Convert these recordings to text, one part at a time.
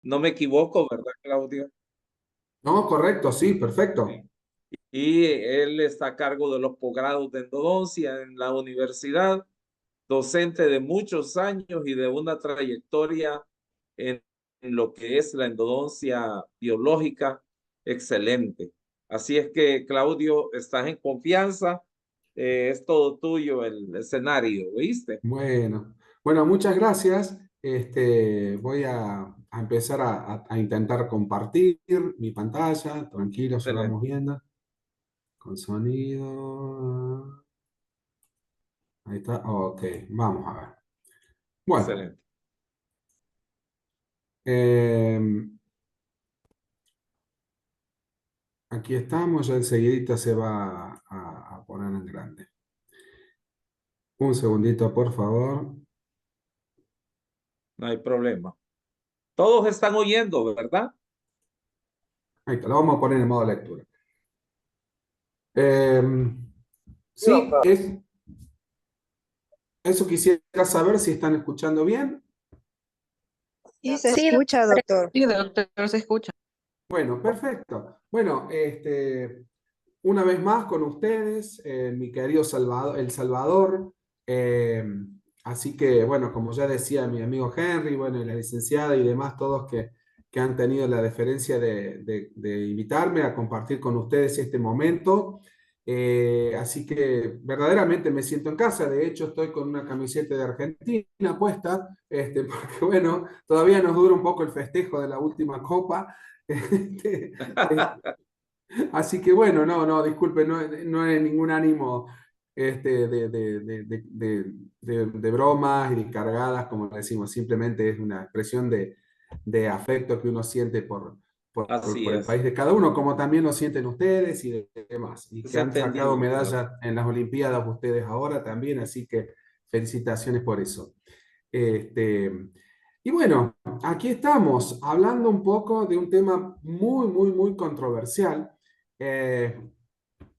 No me equivoco, ¿verdad, Claudio? No, correcto, sí, perfecto. Sí. Y él está a cargo de los posgrados de endodoncia en la universidad, docente de muchos años y de una trayectoria en, en lo que es la endodoncia biológica excelente. Así es que, Claudio, estás en confianza. Es todo tuyo el escenario, ¿viste? Bueno, bueno, muchas gracias. Voy a empezar a intentar compartir mi pantalla. Tranquilo, ya Excelente, vamos viendo. Con sonido. Ahí está. Ok, vamos a ver. Bueno, excelente. eh, aquí estamos. Ya enseguidita se va a poner en grande. Un segundito, por favor. No hay problema. Todos están oyendo, ¿verdad? Ahí está, lo vamos a poner en modo lectura. Eh, sí, eso quisiera saber si están escuchando bien. Sí, se Sí, escucha, doctor. doctor. Sí, doctor, se escucha. Bueno, perfecto. Bueno, una vez más con ustedes, mi querido Salvador, El Salvador. Eh, Así que, bueno, como ya decía mi amigo Henry, bueno, y la licenciada y demás, todos que han tenido la deferencia de invitarme a compartir con ustedes este momento. Así que verdaderamente me siento en casa. De hecho, estoy con una camiseta de Argentina puesta, porque, bueno, todavía nos dura un poco el festejo de la última copa. Este, Así que bueno, no, disculpe, no es ningún ánimo de bromas y cargadas, como decimos, simplemente es una expresión de afecto que uno siente Así por el es. país de cada uno, como también lo sienten ustedes y demás, y Es que han sacado entendible, Claudio. medallas en las Olimpiadas ustedes ahora también, así que felicitaciones por eso. Este, y bueno, aquí estamos hablando un poco de un tema muy controversial, eh,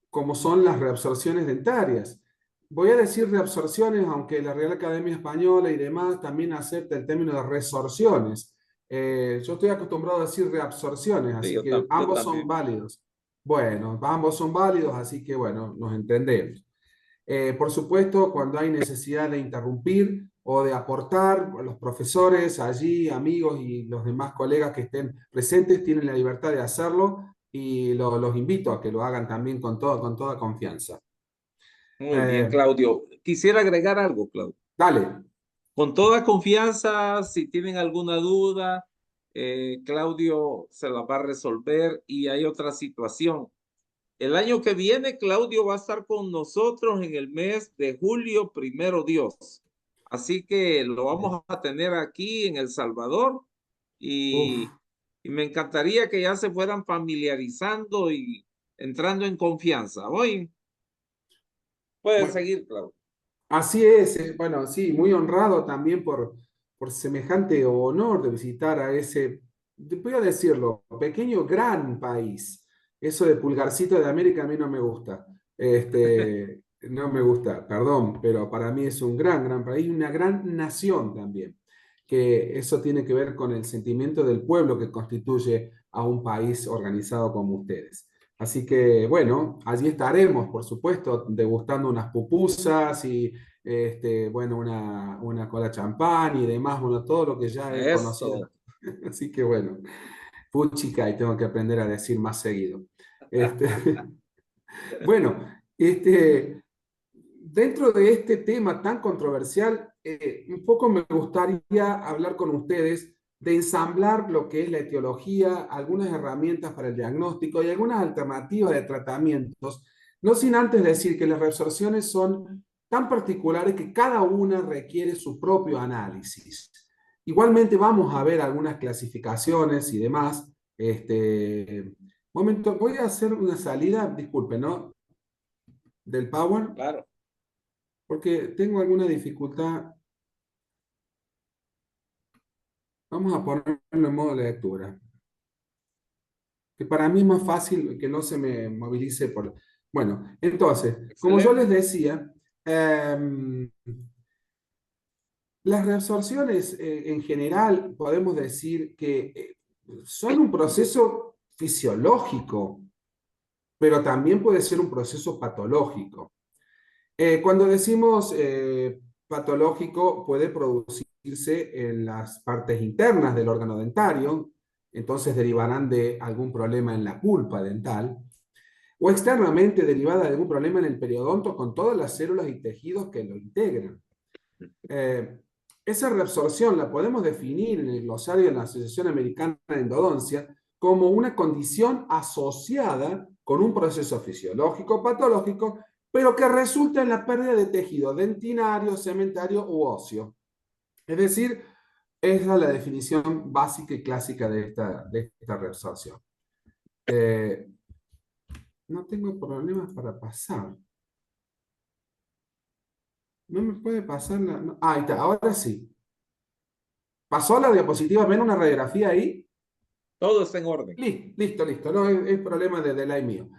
como son las reabsorciones dentarias. Voy a decir reabsorciones, aunque la Real Academia Española y demás también acepta el término de resorciones. Yo estoy acostumbrado a decir reabsorciones, Sí, así que yo ambos son también. válidos. Bueno, ambos son válidos, así que bueno, nos entendemos. Por supuesto, cuando hay necesidad de interrumpir o de aportar, los profesores allí, amigos y los demás colegas que estén presentes tienen la libertad de hacerlo y los invito a que lo hagan también con toda confianza. Muy bien, Eh, Claudio. Quisiera agregar algo, Claudio. Dale. Con toda confianza, si tienen alguna duda, Claudio se la va a resolver. Y hay otra situación. El año que viene, Claudio va a estar con nosotros en el mes de julio, primero Dios. Así que lo vamos a tener aquí en El Salvador Uf. y me encantaría que ya se fueran familiarizando y entrando en confianza. Hoy pueden Bueno, seguir, Claudio. así es. Bueno, sí, muy honrado también por semejante honor de visitar a ese, voy a decirlo, pequeño gran país. Eso de pulgarcito de América a mí no me gusta. No me gusta, perdón, pero para mí es un gran país, una gran nación también. Que eso tiene que ver con el sentimiento del pueblo que constituye a un país organizado como ustedes. Así que, bueno, allí estaremos, por supuesto, degustando unas pupusas y bueno, una cola champán y demás, bueno, todo lo que ya he conocido. Eso. Así que bueno, puchica y tengo que aprender a decir más seguido. Este, bueno, dentro de este tema tan controversial, un poco me gustaría hablar con ustedes de ensamblar lo que es la etiología, algunas herramientas para el diagnóstico y algunas alternativas de tratamientos, no sin antes decir que las reabsorciones son tan particulares que cada una requiere su propio análisis. Igualmente vamos a ver algunas clasificaciones y demás. Momento, voy a hacer una salida, disculpe, ¿no? Del Power, Claro. porque tengo alguna dificultad. Vamos a ponerlo en modo lectura, que para mí es más fácil que no se me movilice por... Bueno, entonces, como yo les Excelente. decía, em, Las reabsorciones, en general, podemos decir que son un proceso fisiológico, pero también puede ser un proceso patológico. Cuando decimos patológico, puede producirse en las partes internas del órgano dentario, entonces derivarán de algún problema en la pulpa dental, o externamente derivada de algún problema en el periodonto con todas las células y tejidos que lo integran. Eh, Esa reabsorción la podemos definir en el glosario de la Asociación Americana de Endodoncia como una condición asociada con un proceso fisiológico patológico, pero que resulta en la pérdida de tejido dentinario, cementario u óseo. Es decir, esa es la definición básica y clásica de esta reabsorción. No tengo problemas para pasar. No me puede pasar la... no. Ah, ahí está, ahora sí. ¿Pasó la diapositiva? ¿Ven una radiografía ahí? Todo está en orden. Listo, listo. No es problema de delay mío.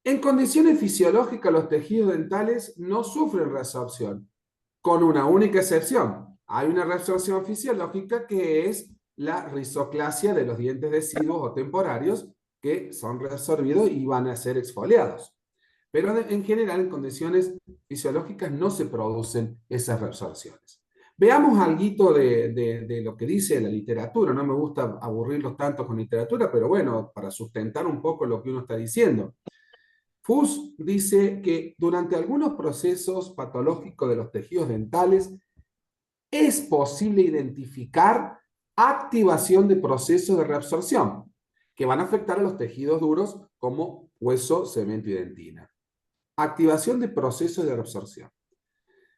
En condiciones fisiológicas, los tejidos dentales no sufren reabsorción, con una única excepción. Hay una reabsorción fisiológica que es la rizoclasia de los dientes deciduos o temporarios que son reabsorbidos y van a ser exfoliados. Pero en general, en condiciones fisiológicas no se producen esas reabsorciones. Veamos algo de lo que dice la literatura. No me gusta aburrirlos tanto con literatura, pero bueno, para sustentar un poco lo que uno está diciendo. Fuss dice que durante algunos procesos patológicos de los tejidos dentales es posible identificar activación de procesos de reabsorción que van a afectar a los tejidos duros como hueso, cemento y dentina. Activación de procesos de reabsorción.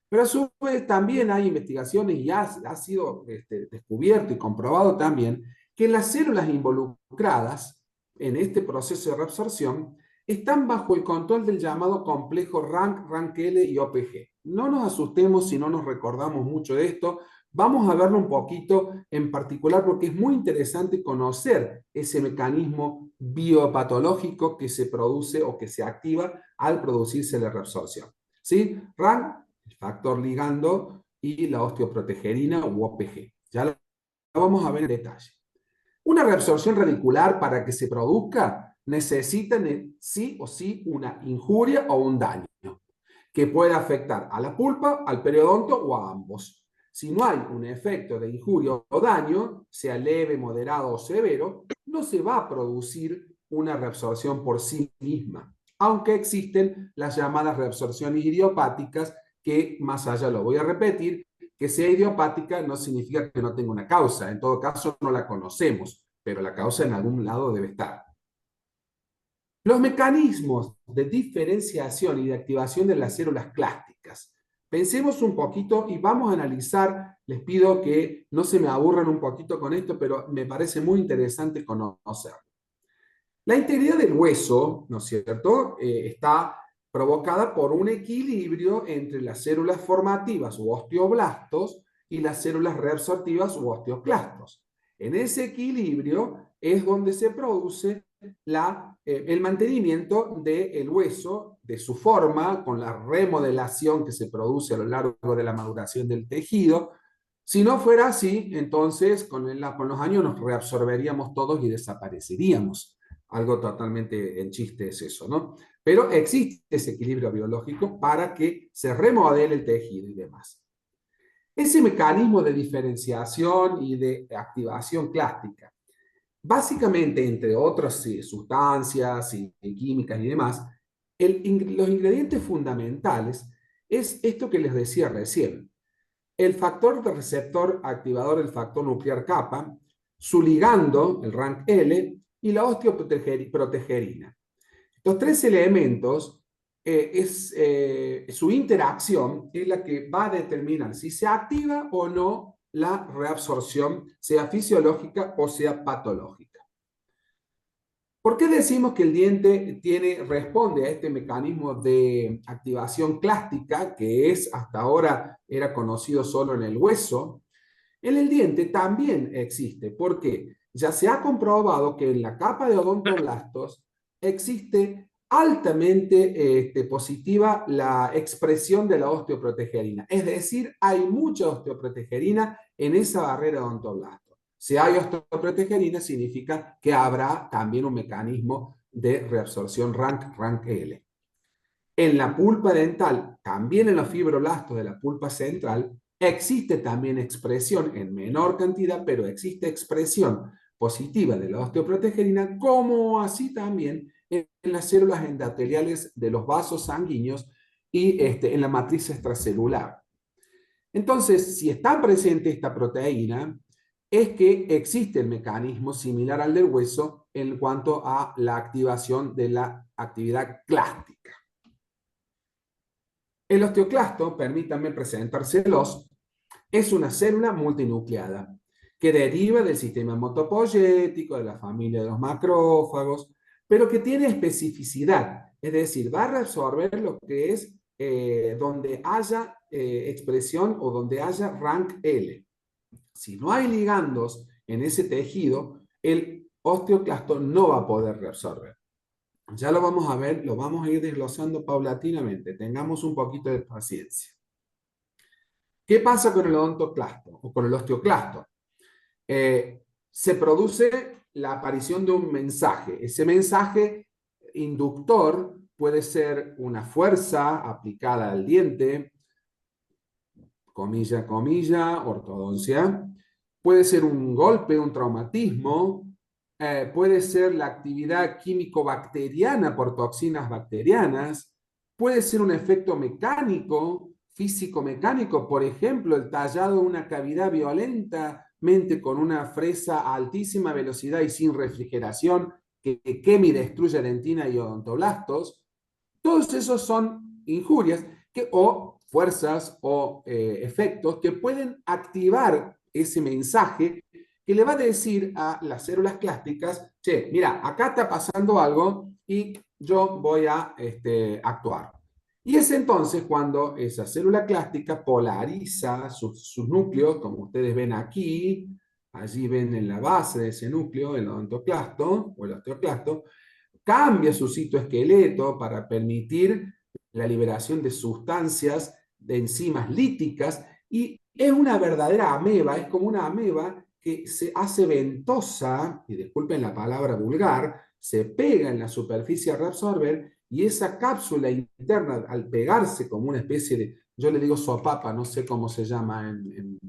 Pero a su vez también hay investigaciones y ha sido descubierto y comprobado también que las células involucradas en este proceso de reabsorción están bajo el control del llamado complejo RANK, RANKL y OPG. No nos asustemos si no nos recordamos mucho de esto. Vamos a verlo un poquito en particular porque es muy interesante conocer ese mecanismo biopatológico que se produce o que se activa al producirse la reabsorción. ¿Sí? RANK, el factor ligando, y la osteoprotegerina u OPG. Ya lo vamos a ver en detalle. Una reabsorción radicular, para que se produzca, necesita sí o sí una injuria o un daño que puede afectar a la pulpa, al periodonto o a ambos. Si no hay un efecto de injuria o daño, sea leve, moderado o severo, no se va a producir una reabsorción por sí misma, aunque existen las llamadas reabsorciones idiopáticas, que más allá lo voy a repetir, que sea idiopática no significa que no tenga una causa, en todo caso no la conocemos, pero la causa en algún lado debe estar. Los mecanismos de diferenciación y de activación de las células clásticas. Pensemos un poquito y vamos a analizar, les pido que no se me aburran un poquito con esto, pero me parece muy interesante conocerlo. La integridad del hueso, ¿no es cierto?, está provocada por un equilibrio entre las células formativas u osteoblastos y las células reabsortivas u osteoclastos. En ese equilibrio es donde se produce el mantenimiento del hueso, de su forma, con la remodelación que se produce a lo largo de la maduración del tejido. Si no fuera así, entonces con los años nos reabsorberíamos todos y desapareceríamos. Algo totalmente en chiste es eso, ¿no? Pero existe ese equilibrio biológico para que se remodele el tejido y demás. Ese mecanismo de diferenciación y de activación clástica, básicamente, entre otras sustancias y químicas y demás, los ingredientes fundamentales es esto que les decía recién. El factor de receptor activador, el factor nuclear kappa, su ligando, el RANKL, y la osteoprotegerina. Estos tres elementos, su interacción es la que va a determinar si se activa o no la reabsorción, sea fisiológica o sea patológica. ¿Por qué decimos que el diente responde a este mecanismo de activación clástica, que hasta ahora era conocido solo en el hueso? En el diente también existe, porque ya se ha comprobado que en la capa de odontoblastos existe altamente positiva la expresión de la osteoprotegerina. Es decir, hay mucha osteoprotegerina en esa barrera de odontoblasto. Si hay osteoprotegerina, significa que habrá también un mecanismo de reabsorción RANKL. En la pulpa dental, también en los fibroblastos de la pulpa central, existe también expresión en menor cantidad, pero existe expresión positiva de la osteoprotegerina, como así también en las células endoteliales de los vasos sanguíneos y en la matriz extracelular. Entonces, si está presente esta proteína, es que existe el mecanismo similar al del hueso en cuanto a la activación de la actividad clástica. El osteoclasto, permítanme presentárselos, es una célula multinucleada que deriva del sistema hematopoyético, de la familia de los macrófagos, pero que tiene especificidad, es decir, va a reabsorber lo que es donde haya expresión o donde haya RANKL. Si no hay ligandos en ese tejido, el osteoclasto no va a poder reabsorber. Ya lo vamos a ver, lo vamos a ir desglosando paulatinamente. Tengamos un poquito de paciencia. ¿Qué pasa con el odontoclasto o con el osteoclasto? Se produce la aparición de un mensaje. Ese mensaje inductor puede ser una fuerza aplicada al diente, comilla, comilla, ortodoncia. Puede ser un golpe, un traumatismo. Puede ser la actividad químico-bacteriana por toxinas bacterianas. Puede ser un efecto mecánico, físico-mecánico, por ejemplo, el tallado de una cavidad violentamente con una fresa a altísima velocidad y sin refrigeración que queme y destruye dentina y odontoblastos. Todos esos son injurias o fuerzas o efectos que pueden activar ese mensaje que le va a decir a las células clásticas, che, mira, acá está pasando algo y yo voy a actuar. Y es entonces cuando esa célula clástica polariza sus núcleos, como ustedes ven aquí, allí ven en la base de ese núcleo, el odontoclasto o el osteoclasto, cambia su citoesqueleto para permitir la liberación de sustancias, de enzimas líticas, y es una verdadera ameba, es como una ameba que se hace ventosa, y disculpen la palabra vulgar, se pega en la superficie a reabsorber, y esa cápsula interna, al pegarse como una especie de, yo le digo sopapa, no sé cómo se llama en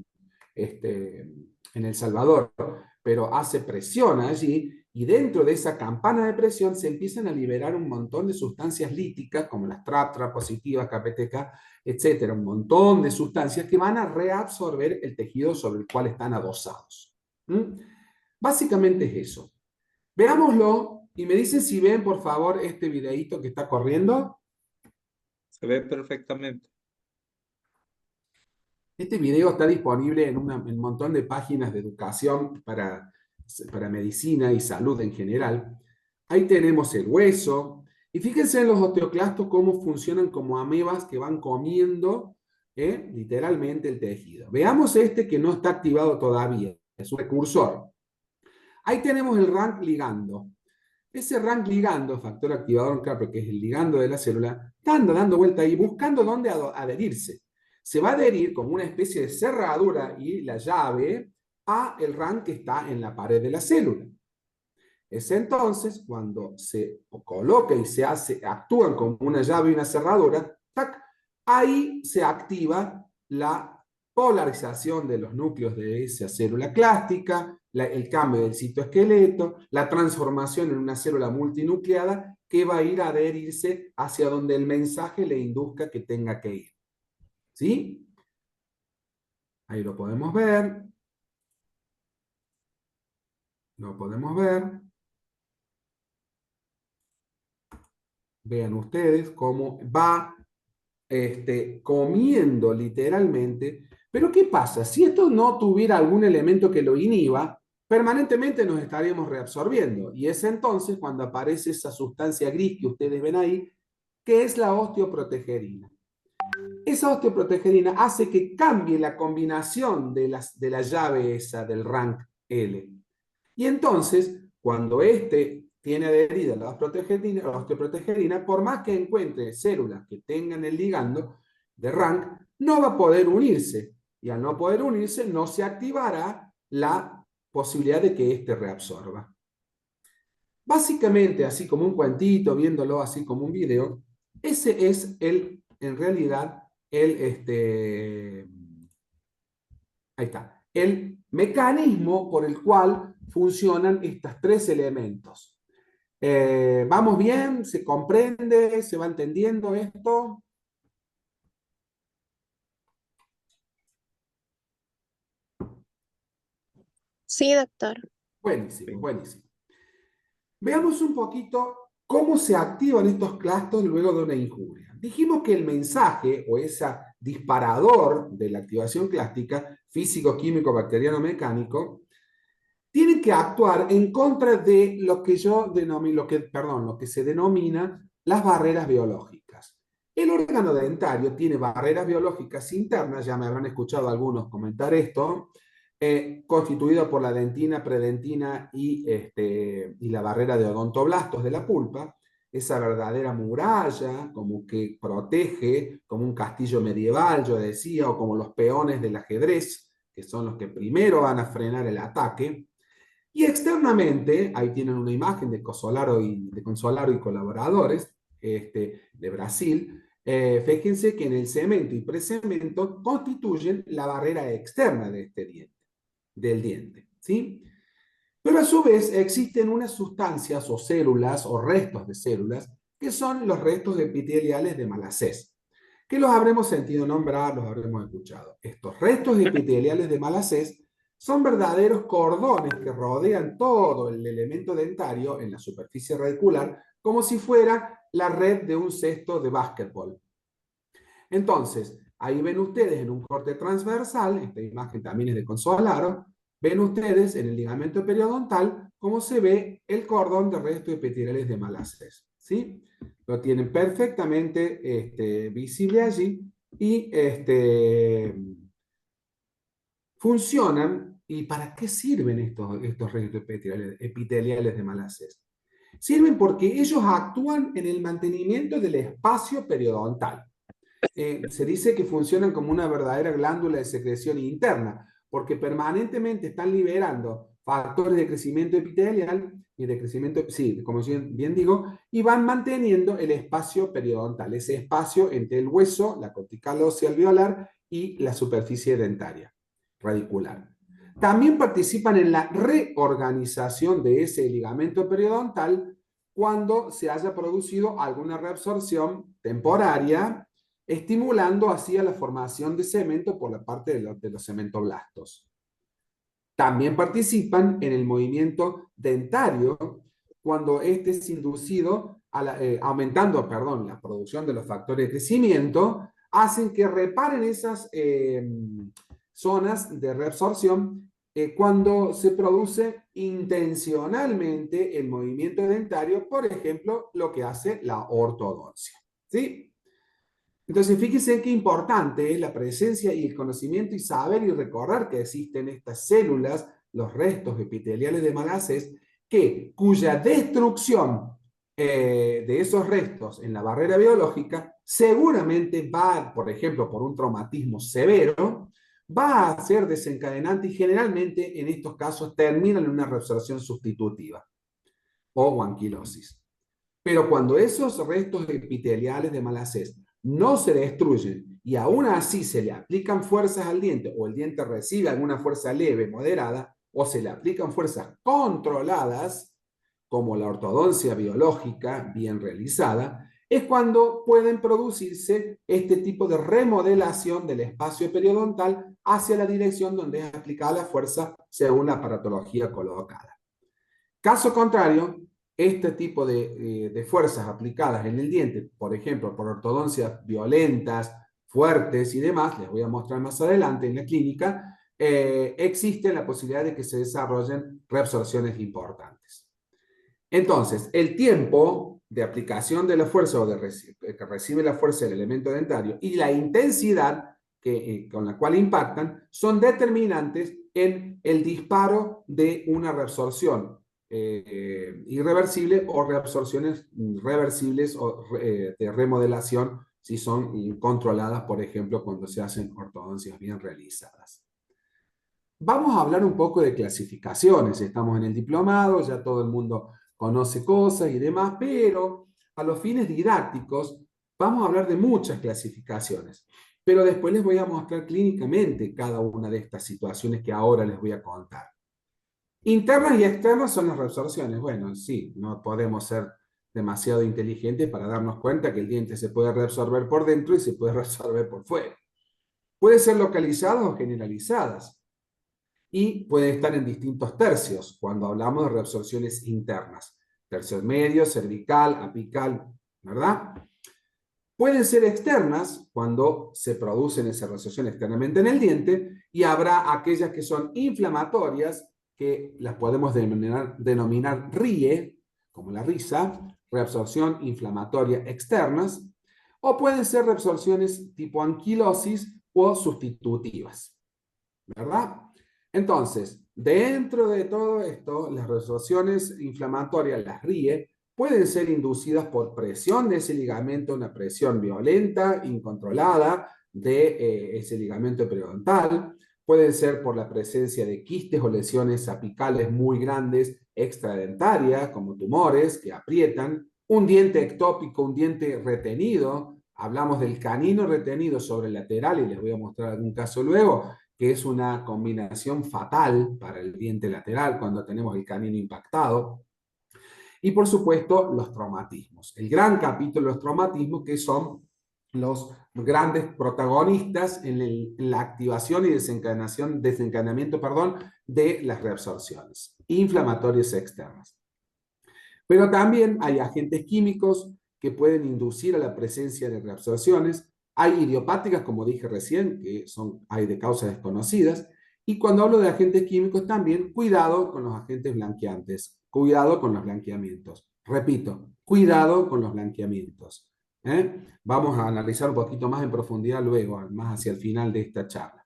El Salvador, pero hace presión allí, y dentro de esa campana de presión se empiezan a liberar un montón de sustancias líticas, como las TRAP positivas, KPTK, etcétera, un montón de sustancias que van a reabsorber el tejido sobre el cual están adosados. Básicamente es eso. Veámoslo y me dicen si ven, por favor, este videíto que está corriendo. Se ve perfectamente. Este video está disponible en un montón de páginas de educación para medicina y salud en general. Ahí tenemos el hueso. Y fíjense en los osteoclastos cómo funcionan como amebas que van comiendo literalmente el tejido. Veamos este que no está activado todavía. Es un precursor. Ahí tenemos el RANK ligando. Ese RANK ligando, factor activador CAPRO, que es el ligando de la célula, está dando vuelta ahí buscando dónde adherirse. Se va a adherir como una especie de cerradura y la llave a el RANK que está en la pared de la célula. Es entonces cuando se coloca y se actúan como una llave y una cerradura, ¡tac!, ahí se activa la polarización de los núcleos de esa célula clástica, el cambio del citoesqueleto, la transformación en una célula multinucleada que va a ir a adherirse hacia donde el mensaje le induzca que tenga que ir. ¿Sí? Ahí lo podemos ver. Lo podemos ver. Vean ustedes cómo va comiendo literalmente. Pero ¿qué pasa? Si esto no tuviera algún elemento que lo inhiba, permanentemente nos estaríamos reabsorbiendo. Y es entonces cuando aparece esa sustancia gris que ustedes ven ahí, que es la osteoprotegerina. Esa osteoprotegerina hace que cambie la combinación de la llave esa del RANK-L. Y entonces, cuando este tiene adherida la osteoprotegerina, por más que encuentre células que tengan el ligando de RANK, no va a poder unirse. Y al no poder unirse, no se activará la posibilidad de que éste reabsorba. Básicamente, así como un cuentito, viéndolo así como un video, ese es en realidad, ahí está, el mecanismo por el cual funcionan estos tres elementos. ¿Vamos bien? ¿Se comprende? ¿Se va entendiendo esto? Sí, doctor. Buenísimo, buenísimo. Veamos un poquito cómo se activan estos clastos luego de una injuria. Dijimos que el mensaje o ese disparador de la activación clástica, físico, químico, bacteriano, mecánico, tiene que actuar en contra de lo que lo que se denomina las barreras biológicas. El órgano dentario tiene barreras biológicas internas, ya me habrán escuchado algunos comentar esto, constituido por la dentina, predentina y la barrera de odontoblastos de la pulpa, esa verdadera muralla, como que protege, como un castillo medieval, yo decía, o como los peones del ajedrez, que son los que primero van a frenar el ataque. Y externamente, ahí tienen una imagen de Consolaro y colaboradores de Brasil. Fíjense que en el cemento y precemento constituyen la barrera externa de este diente, del diente, ¿sí? Pero a su vez existen unas sustancias o células o restos de células que son los restos epiteliales de Malassez, que los habremos sentido nombrar, los habremos escuchado. Estos restos epiteliales de Malassez son verdaderos cordones que rodean todo el elemento dentario en la superficie radicular como si fuera la red de un cesto de básquetbol. Entonces, ahí ven ustedes en un corte transversal, esta imagen también es de Consolaro, ven ustedes en el ligamento periodontal cómo se ve el cordón de restos epiteliales de Malassez, ¿sí? Lo tienen perfectamente visible allí y funcionan. ¿Y para qué sirven estos restos epiteliales de Malassez? Sirven porque ellos actúan en el mantenimiento del espacio periodontal. Se dice que funcionan como una verdadera glándula de secreción interna, porque permanentemente están liberando factores de crecimiento epitelial y de crecimiento, sí, como bien digo, y van manteniendo el espacio periodontal, ese espacio entre el hueso, la cortical ósea alveolar y la superficie dentaria radicular. También participan en la reorganización de ese ligamento periodontal cuando se haya producido alguna reabsorción temporaria, estimulando así a la formación de cemento por la parte de los cementoblastos. También participan en el movimiento dentario cuando este es inducido, aumentando la producción de los factores de crecimiento, hacen que reparen esas zonas de reabsorción cuando se produce intencionalmente el movimiento dentario, por ejemplo, lo que hace la ortodoncia. ¿Sí? Entonces, fíjense qué importante es la presencia y el conocimiento y saber y recordar que existen estas células, los restos epiteliales de Malassez, cuya destrucción de esos restos en la barrera biológica seguramente va, por ejemplo, por un traumatismo severo, va a ser desencadenante y generalmente en estos casos terminan en una reabsorción sustitutiva o anquilosis. Pero cuando esos restos epiteliales de Malassez no se destruyen y aún así se le aplican fuerzas al diente o el diente recibe alguna fuerza leve, moderada, o se le aplican fuerzas controladas, como la ortodoncia biológica bien realizada, es cuando pueden producirse este tipo de remodelación del espacio periodontal hacia la dirección donde es aplicada la fuerza según la aparatología colocada. Caso contrario, este tipo de fuerzas aplicadas en el diente, por ejemplo, por ortodoncias violentas, fuertes y demás, les voy a mostrar más adelante en la clínica, existe la posibilidad de que se desarrollen reabsorciones importantes. Entonces, el tiempo de aplicación de la fuerza o que recibe la fuerza del elemento dentario y la intensidad con la cual impactan son determinantes en el disparo de una reabsorción irreversible o reabsorciones reversibles o de remodelación si son controladas, por ejemplo, cuando se hacen ortodoncias bien realizadas. Vamos a hablar un poco de clasificaciones. Estamos en el diplomado, ya todo el mundo conoce cosas y demás, pero a los fines didácticos vamos a hablar de muchas clasificaciones. Pero después les voy a mostrar clínicamente cada una de estas situaciones que ahora les voy a contar. Internas y externas son las reabsorciones. Bueno, sí, no podemos ser demasiado inteligentes para darnos cuenta que el diente se puede reabsorber por dentro y se puede reabsorber por fuera. Pueden ser localizadas o generalizadas y pueden estar en distintos tercios cuando hablamos de reabsorciones internas. Tercio medio, cervical, apical, ¿verdad? Pueden ser externas cuando se producen esa reabsorción externamente en el diente y habrá aquellas que son inflamatorias que las podemos denominar RIE, como la risa, reabsorción inflamatoria externas, o pueden ser reabsorciones tipo anquilosis o sustitutivas, ¿verdad? Entonces, dentro de todo esto, las reabsorciones inflamatorias, las RIE, pueden ser inducidas por presión de ese ligamento, una presión violenta, incontrolada de ese ligamento periodontal. Pueden ser por la presencia de quistes o lesiones apicales muy grandes, extradentarias, como tumores que aprietan. Un diente ectópico, un diente retenido. Hablamos del canino retenido sobre el lateral y les voy a mostrar algún caso luego, que es una combinación fatal para el diente lateral cuando tenemos el canino impactado. Y por supuesto, los traumatismos. El gran capítulo de los traumatismos, que son los grandes protagonistas en la activación y desencadenamiento de las reabsorciones inflamatorias externas. Pero también hay agentes químicos que pueden inducir a la presencia de reabsorciones. Hay idiopáticas, como dije recién, que hay de causas desconocidas. Y cuando hablo de agentes químicos también, cuidado con los agentes blanqueantes. Cuidado con los blanqueamientos. Repito, cuidado con los blanqueamientos. Vamos a analizar un poquito más en profundidad luego, más hacia el final de esta charla.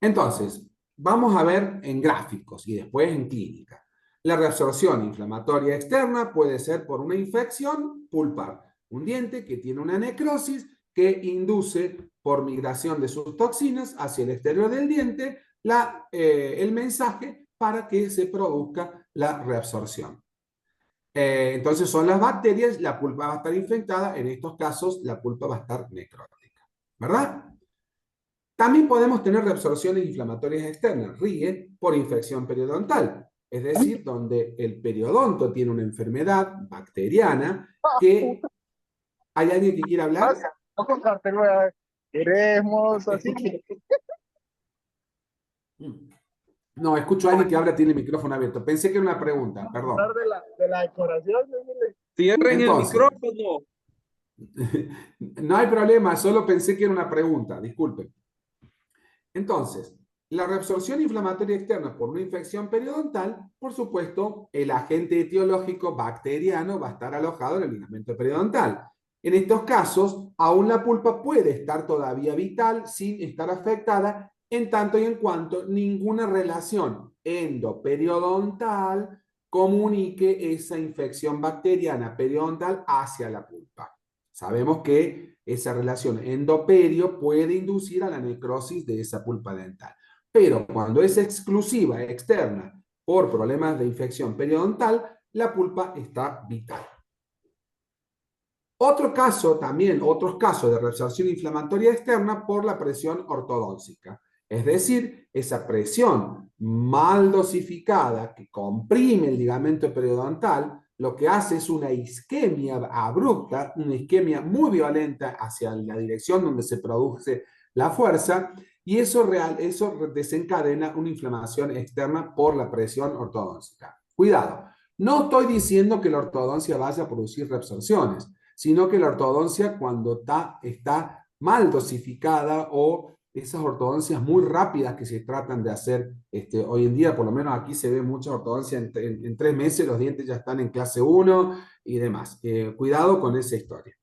Entonces, vamos a ver en gráficos y después en clínica. La reabsorción inflamatoria externa puede ser por una infección pulpar, un diente que tiene una necrosis que induce por migración de sus toxinas hacia el exterior del diente el mensaje para que se produzca la reabsorción. Entonces son las bacterias, la pulpa va a estar infectada, en estos casos la pulpa va a estar necrótica, ¿verdad? También podemos tener reabsorciones inflamatorias externas, RIE, por infección periodontal, es decir, donde el periodonto tiene una enfermedad bacteriana que... ¿Hay alguien que quiera hablar? Queremos, así que... No, escucho a alguien que habla, tiene el micrófono abierto. Pensé que era una pregunta, perdón. De la decoración. Cierren el Entonces, micrófono. no hay problema, solo pensé que era una pregunta, disculpen. Entonces, la reabsorción inflamatoria externa por una infección periodontal, por supuesto, el agente etiológico bacteriano va a estar alojado en el ligamento periodontal. En estos casos, aún la pulpa puede estar todavía vital sin estar afectada, en tanto y en cuanto ninguna relación endoperiodontal comunique esa infección bacteriana periodontal hacia la pulpa. Sabemos que esa relación endoperio puede inducir a la necrosis de esa pulpa dental. Pero cuando es exclusiva, externa, por problemas de infección periodontal, la pulpa está vital. Otros casos de reabsorción inflamatoria externa por la presión ortodóncica. Es decir, esa presión mal dosificada que comprime el ligamento periodontal, lo que hace es una isquemia abrupta, una isquemia muy violenta hacia la dirección donde se produce la fuerza, y eso desencadena una inflamación externa por la presión ortodóncica. Cuidado, no estoy diciendo que la ortodoncia vaya a producir reabsorciones, sino que la ortodoncia cuando está mal dosificada o esas ortodoncias muy rápidas que se tratan de hacer hoy en día, por lo menos aquí se ve mucha ortodoncia en 3 meses, los dientes ya están en clase 1 y demás. Cuidado con esa historia.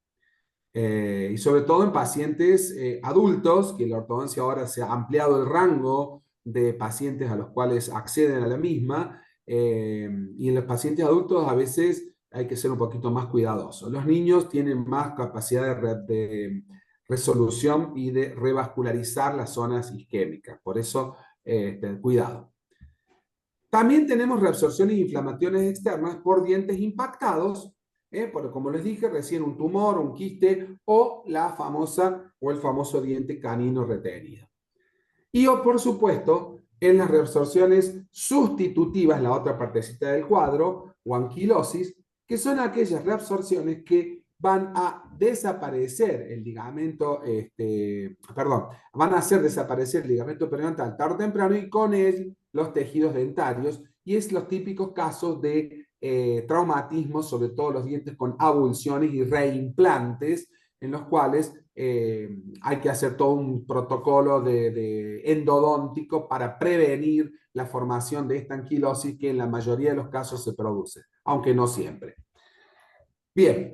Y sobre todo en pacientes adultos, que la ortodoncia ahora se ha ampliado el rango de pacientes a los cuales acceden a la misma, y en los pacientes adultos a veces hay que ser un poquito más cuidadosos. Los niños tienen más capacidad de resolución y de revascularizar las zonas isquémicas, por eso cuidado. También tenemos reabsorciones inflamatorias externas por dientes impactados, porque como les dije recién, un tumor, un quiste o el famoso diente canino retenido. Y por supuesto, en las reabsorciones sustitutivas, la otra partecita del cuadro, o anquilosis, que son aquellas reabsorciones que van a desaparecer el ligamento, van a hacer desaparecer el ligamento periodontal tarde o temprano y con él los tejidos dentarios, y es los típicos casos de traumatismos, sobre todo los dientes con avulsiones y reimplantes, en los cuales hay que hacer todo un protocolo de endodóntico para prevenir la formación de esta anquilosis que en la mayoría de los casos se produce, aunque no siempre. Bien,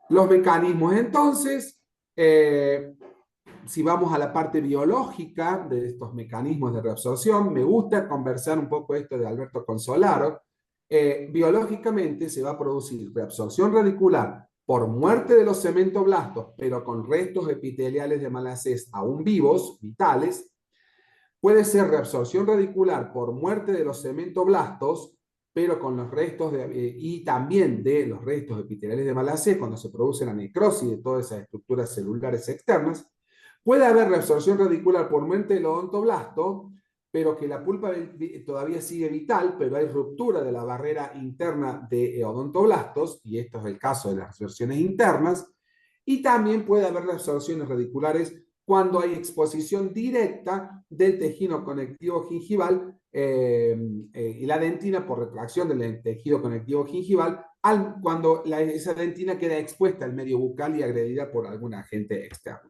los mecanismos entonces, si vamos a la parte biológica de estos mecanismos de reabsorción, me gusta conversar un poco esto de Alberto Consolaro. Biológicamente se va a producir reabsorción radicular por muerte de los cementoblastos, pero con restos epiteliales de Malacés aún vivos, vitales. Puede ser reabsorción radicular por muerte de los cementoblastos, pero con los restos y también de los restos epiteliales de Malacés, cuando se produce la necrosis de todas esas estructuras celulares externas. Puede haber reabsorción radicular por muerte del odontoblasto, pero que la pulpa todavía sigue vital, pero hay ruptura de la barrera interna de odontoblastos, y esto es el caso de las reabsorciones internas, y también puede haber reabsorciones radiculares cuando hay exposición directa del tejido conectivo gingival y la dentina por retracción del tejido conectivo gingival, cuando esa dentina queda expuesta al medio bucal y agredida por algún agente externo.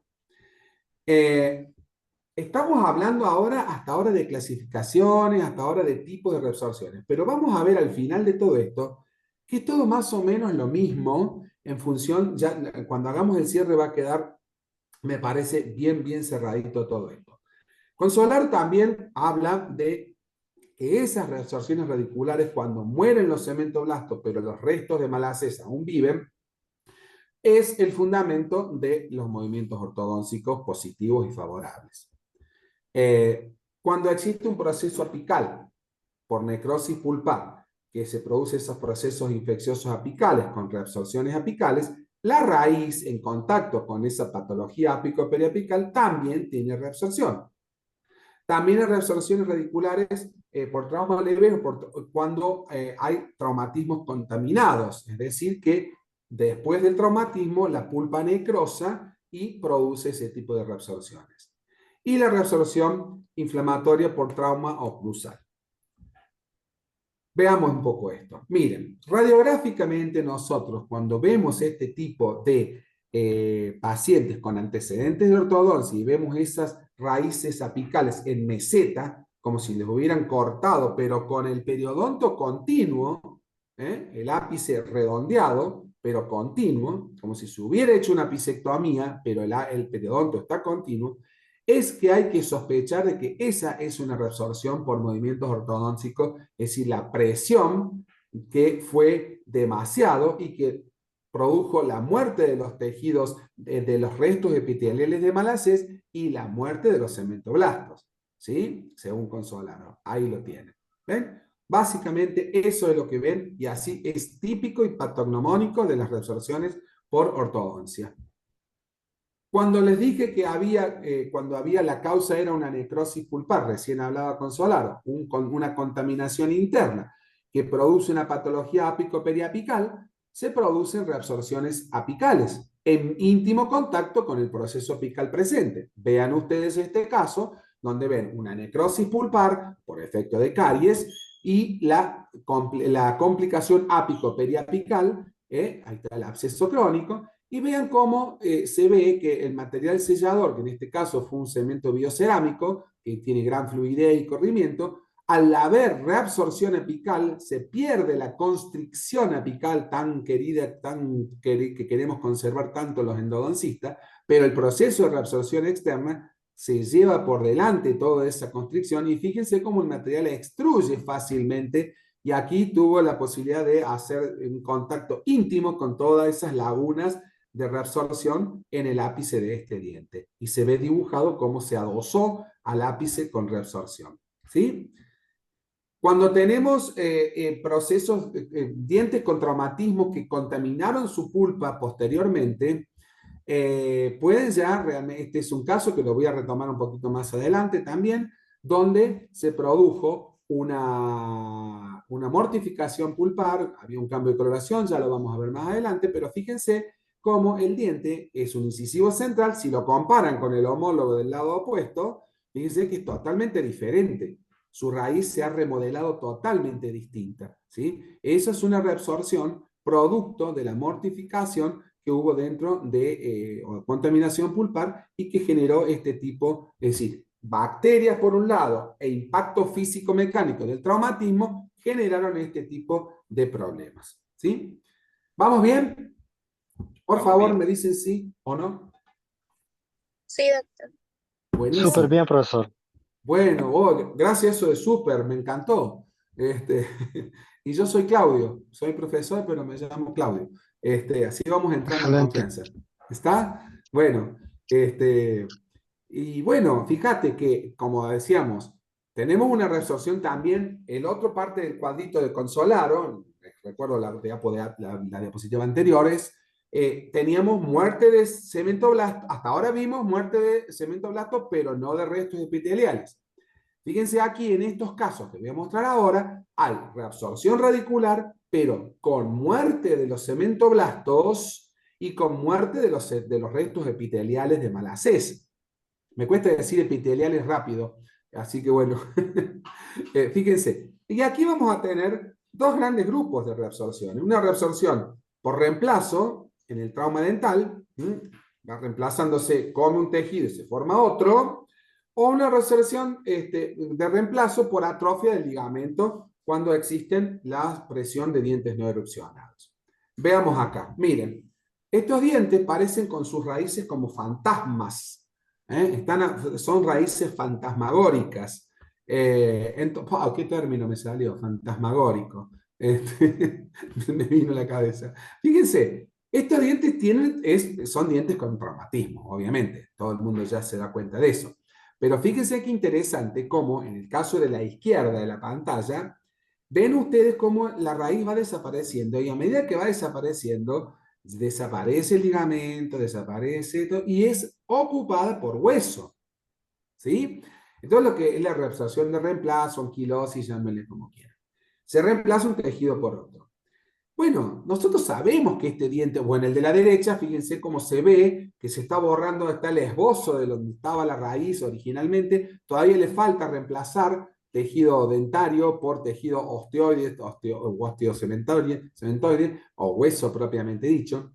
Estamos hablando hasta ahora de clasificaciones, hasta ahora de tipos de reabsorciones, pero vamos a ver al final de todo esto que es todo más o menos lo mismo en función, ya cuando hagamos el cierre va a quedar, me parece, bien cerradito todo esto. Consolaro también habla de que esas reabsorciones radiculares, cuando mueren los cementoblastos, pero los restos de Malacés aún viven, es el fundamento de los movimientos ortodóncicos positivos y favorables. Cuando existe un proceso apical por necrosis pulpar, que se produce esos procesos infecciosos apicales con reabsorciones apicales, la raíz en contacto con esa patología ápico-periapical también tiene reabsorción. También hay reabsorciones radiculares por trauma leve cuando hay traumatismos contaminados, es decir, que después del traumatismo la pulpa necrosa y produce ese tipo de reabsorciones. Y la reabsorción inflamatoria por trauma oclusal. Veamos un poco esto. Miren, radiográficamente nosotros cuando vemos este tipo de pacientes con antecedentes de ortodoncia y vemos esas raíces apicales en meseta, como si les hubieran cortado, pero con el periodonto continuo, el ápice redondeado, pero continuo, como si se hubiera hecho una apicectomía, pero el periodonto está continuo, es que hay que sospechar de que esa es una reabsorción por movimientos ortodónticos, es decir, la presión que fue demasiado y que produjo la muerte de los tejidos, de los restos epiteliales de Malacés y la muerte de los cementoblastos, ¿sí? Según Consolaro. Ahí lo tienen. ¿Ven? Básicamente eso es lo que ven y así es típico y patognomónico de las reabsorciones por ortodoncia. Cuando les dije que cuando había la causa era una necrosis pulpar, recién hablaba Consolaro, una contaminación interna que produce una patología ápico-periapical, se producen reabsorciones apicales en íntimo contacto con el proceso apical presente. Vean ustedes este caso, donde ven una necrosis pulpar por efecto de caries y la complicación ápico-periapical, ahí está el absceso crónico, y vean cómo se ve que el material sellador, que en este caso fue un cemento biocerámico, que tiene gran fluidez y corrimiento, al haber reabsorción apical, se pierde la constricción apical tan querida, que queremos conservar tanto los endodoncistas, pero el proceso de reabsorción externa se lleva por delante toda esa constricción y fíjense cómo el material extruye fácilmente y aquí tuvo la posibilidad de hacer un contacto íntimo con todas esas lagunas de reabsorción en el ápice de este diente. Y se ve dibujado cómo se adosó al ápice con reabsorción. ¿Sí? Cuando tenemos procesos, dientes con traumatismo que contaminaron su pulpa posteriormente, pueden ya, realmente, este es un caso que lo voy a retomar un poquito más adelante también, donde se produjo una mortificación pulpar, había un cambio de coloración, ya lo vamos a ver más adelante, pero fíjense cómo el diente es un incisivo central, si lo comparan con el homólogo del lado opuesto, fíjense que es totalmente diferente. Su raíz se ha remodelado totalmente distinta, ¿sí? Esa es una reabsorción producto de la mortificación que hubo dentro de contaminación pulpar y que generó este tipo, es decir, bacterias por un lado e impacto físico-mecánico del traumatismo generaron este tipo de problemas. ¿Sí? ¿Vamos bien? Por favor, me dicen sí o no. Sí, doctor. Buenísimo. Súper bien, profesor. Bueno, gracias, eso de súper, me encantó. Y yo soy Claudio, soy profesor, pero me llamo Claudio. Así vamos entrando en Excelente. confianza. ¿Está? Bueno, y bueno, fíjate que, como decíamos, tenemos una reabsorción también, el otro parte del cuadrito de Consolaro, recuerdo la diapositiva anteriores, teníamos muerte de cementoblasto, hasta ahora vimos muerte de cementoblasto, pero no de restos epiteliales. Fíjense aquí en estos casos que voy a mostrar ahora, hay reabsorción radicular, pero con muerte de los cementoblastos y con muerte de los restos epiteliales de Malassez. Me cuesta decir epiteliales rápido, así que bueno, fíjense. Y aquí vamos a tener dos grandes grupos de reabsorción. Una reabsorción por reemplazo en el trauma dental, va reemplazándose con un tejido y se forma otro, o una reabsorción de reemplazo por atrofia del ligamento cuando existen la presión de dientes no erupcionados. Veamos acá, miren, estos dientes parecen con sus raíces como fantasmas. Son raíces fantasmagóricas. Wow, ¿qué término me salió? Fantasmagórico. Me vino a la cabeza. Fíjense, estos dientes son dientes con traumatismo, obviamente. Todo el mundo ya se da cuenta de eso. Pero fíjense qué interesante cómo en el caso de la izquierda de la pantalla, ven ustedes cómo la raíz va desapareciendo y a medida que va desapareciendo, desaparece el ligamento, desaparece todo, y es ocupada por hueso. ¿Sí? Entonces lo que es la reabsorción de reemplazo, anquilosis, llámenle como quieran. Se reemplaza un tejido por otro. Bueno, nosotros sabemos que este diente, bueno, el de la derecha, fíjense cómo se ve que se está borrando, está el esbozo de donde estaba la raíz originalmente, todavía le falta reemplazar tejido dentario por tejido osteoide, osteocementoide, o hueso propiamente dicho.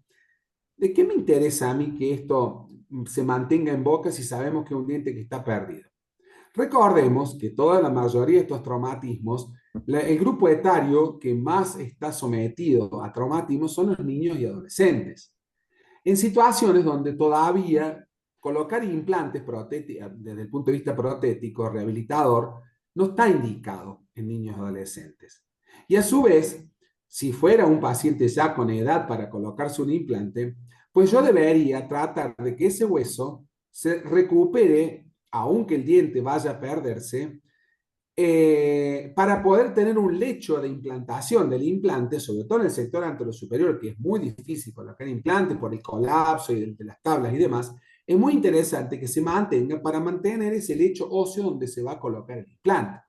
¿De qué me interesa a mí que esto se mantenga en boca si sabemos que es un diente que está perdido? Recordemos que toda la mayoría de estos traumatismos, el grupo etario que más está sometido a traumatismos son los niños y adolescentes. En situaciones donde todavía colocar implantes desde el punto de vista protético, rehabilitador, no está indicado en niños y adolescentes. Y a su vez, si fuera un paciente ya con edad para colocarse un implante, pues yo debería tratar de que ese hueso se recupere, aunque el diente vaya a perderse, para poder tener un lecho de implantación del implante, sobre todo en el sector anterosuperior, que es muy difícil colocar implantes por el colapso y de las tablas y demás, es muy interesante que se mantenga para mantener ese lecho óseo donde se va a colocar el implante.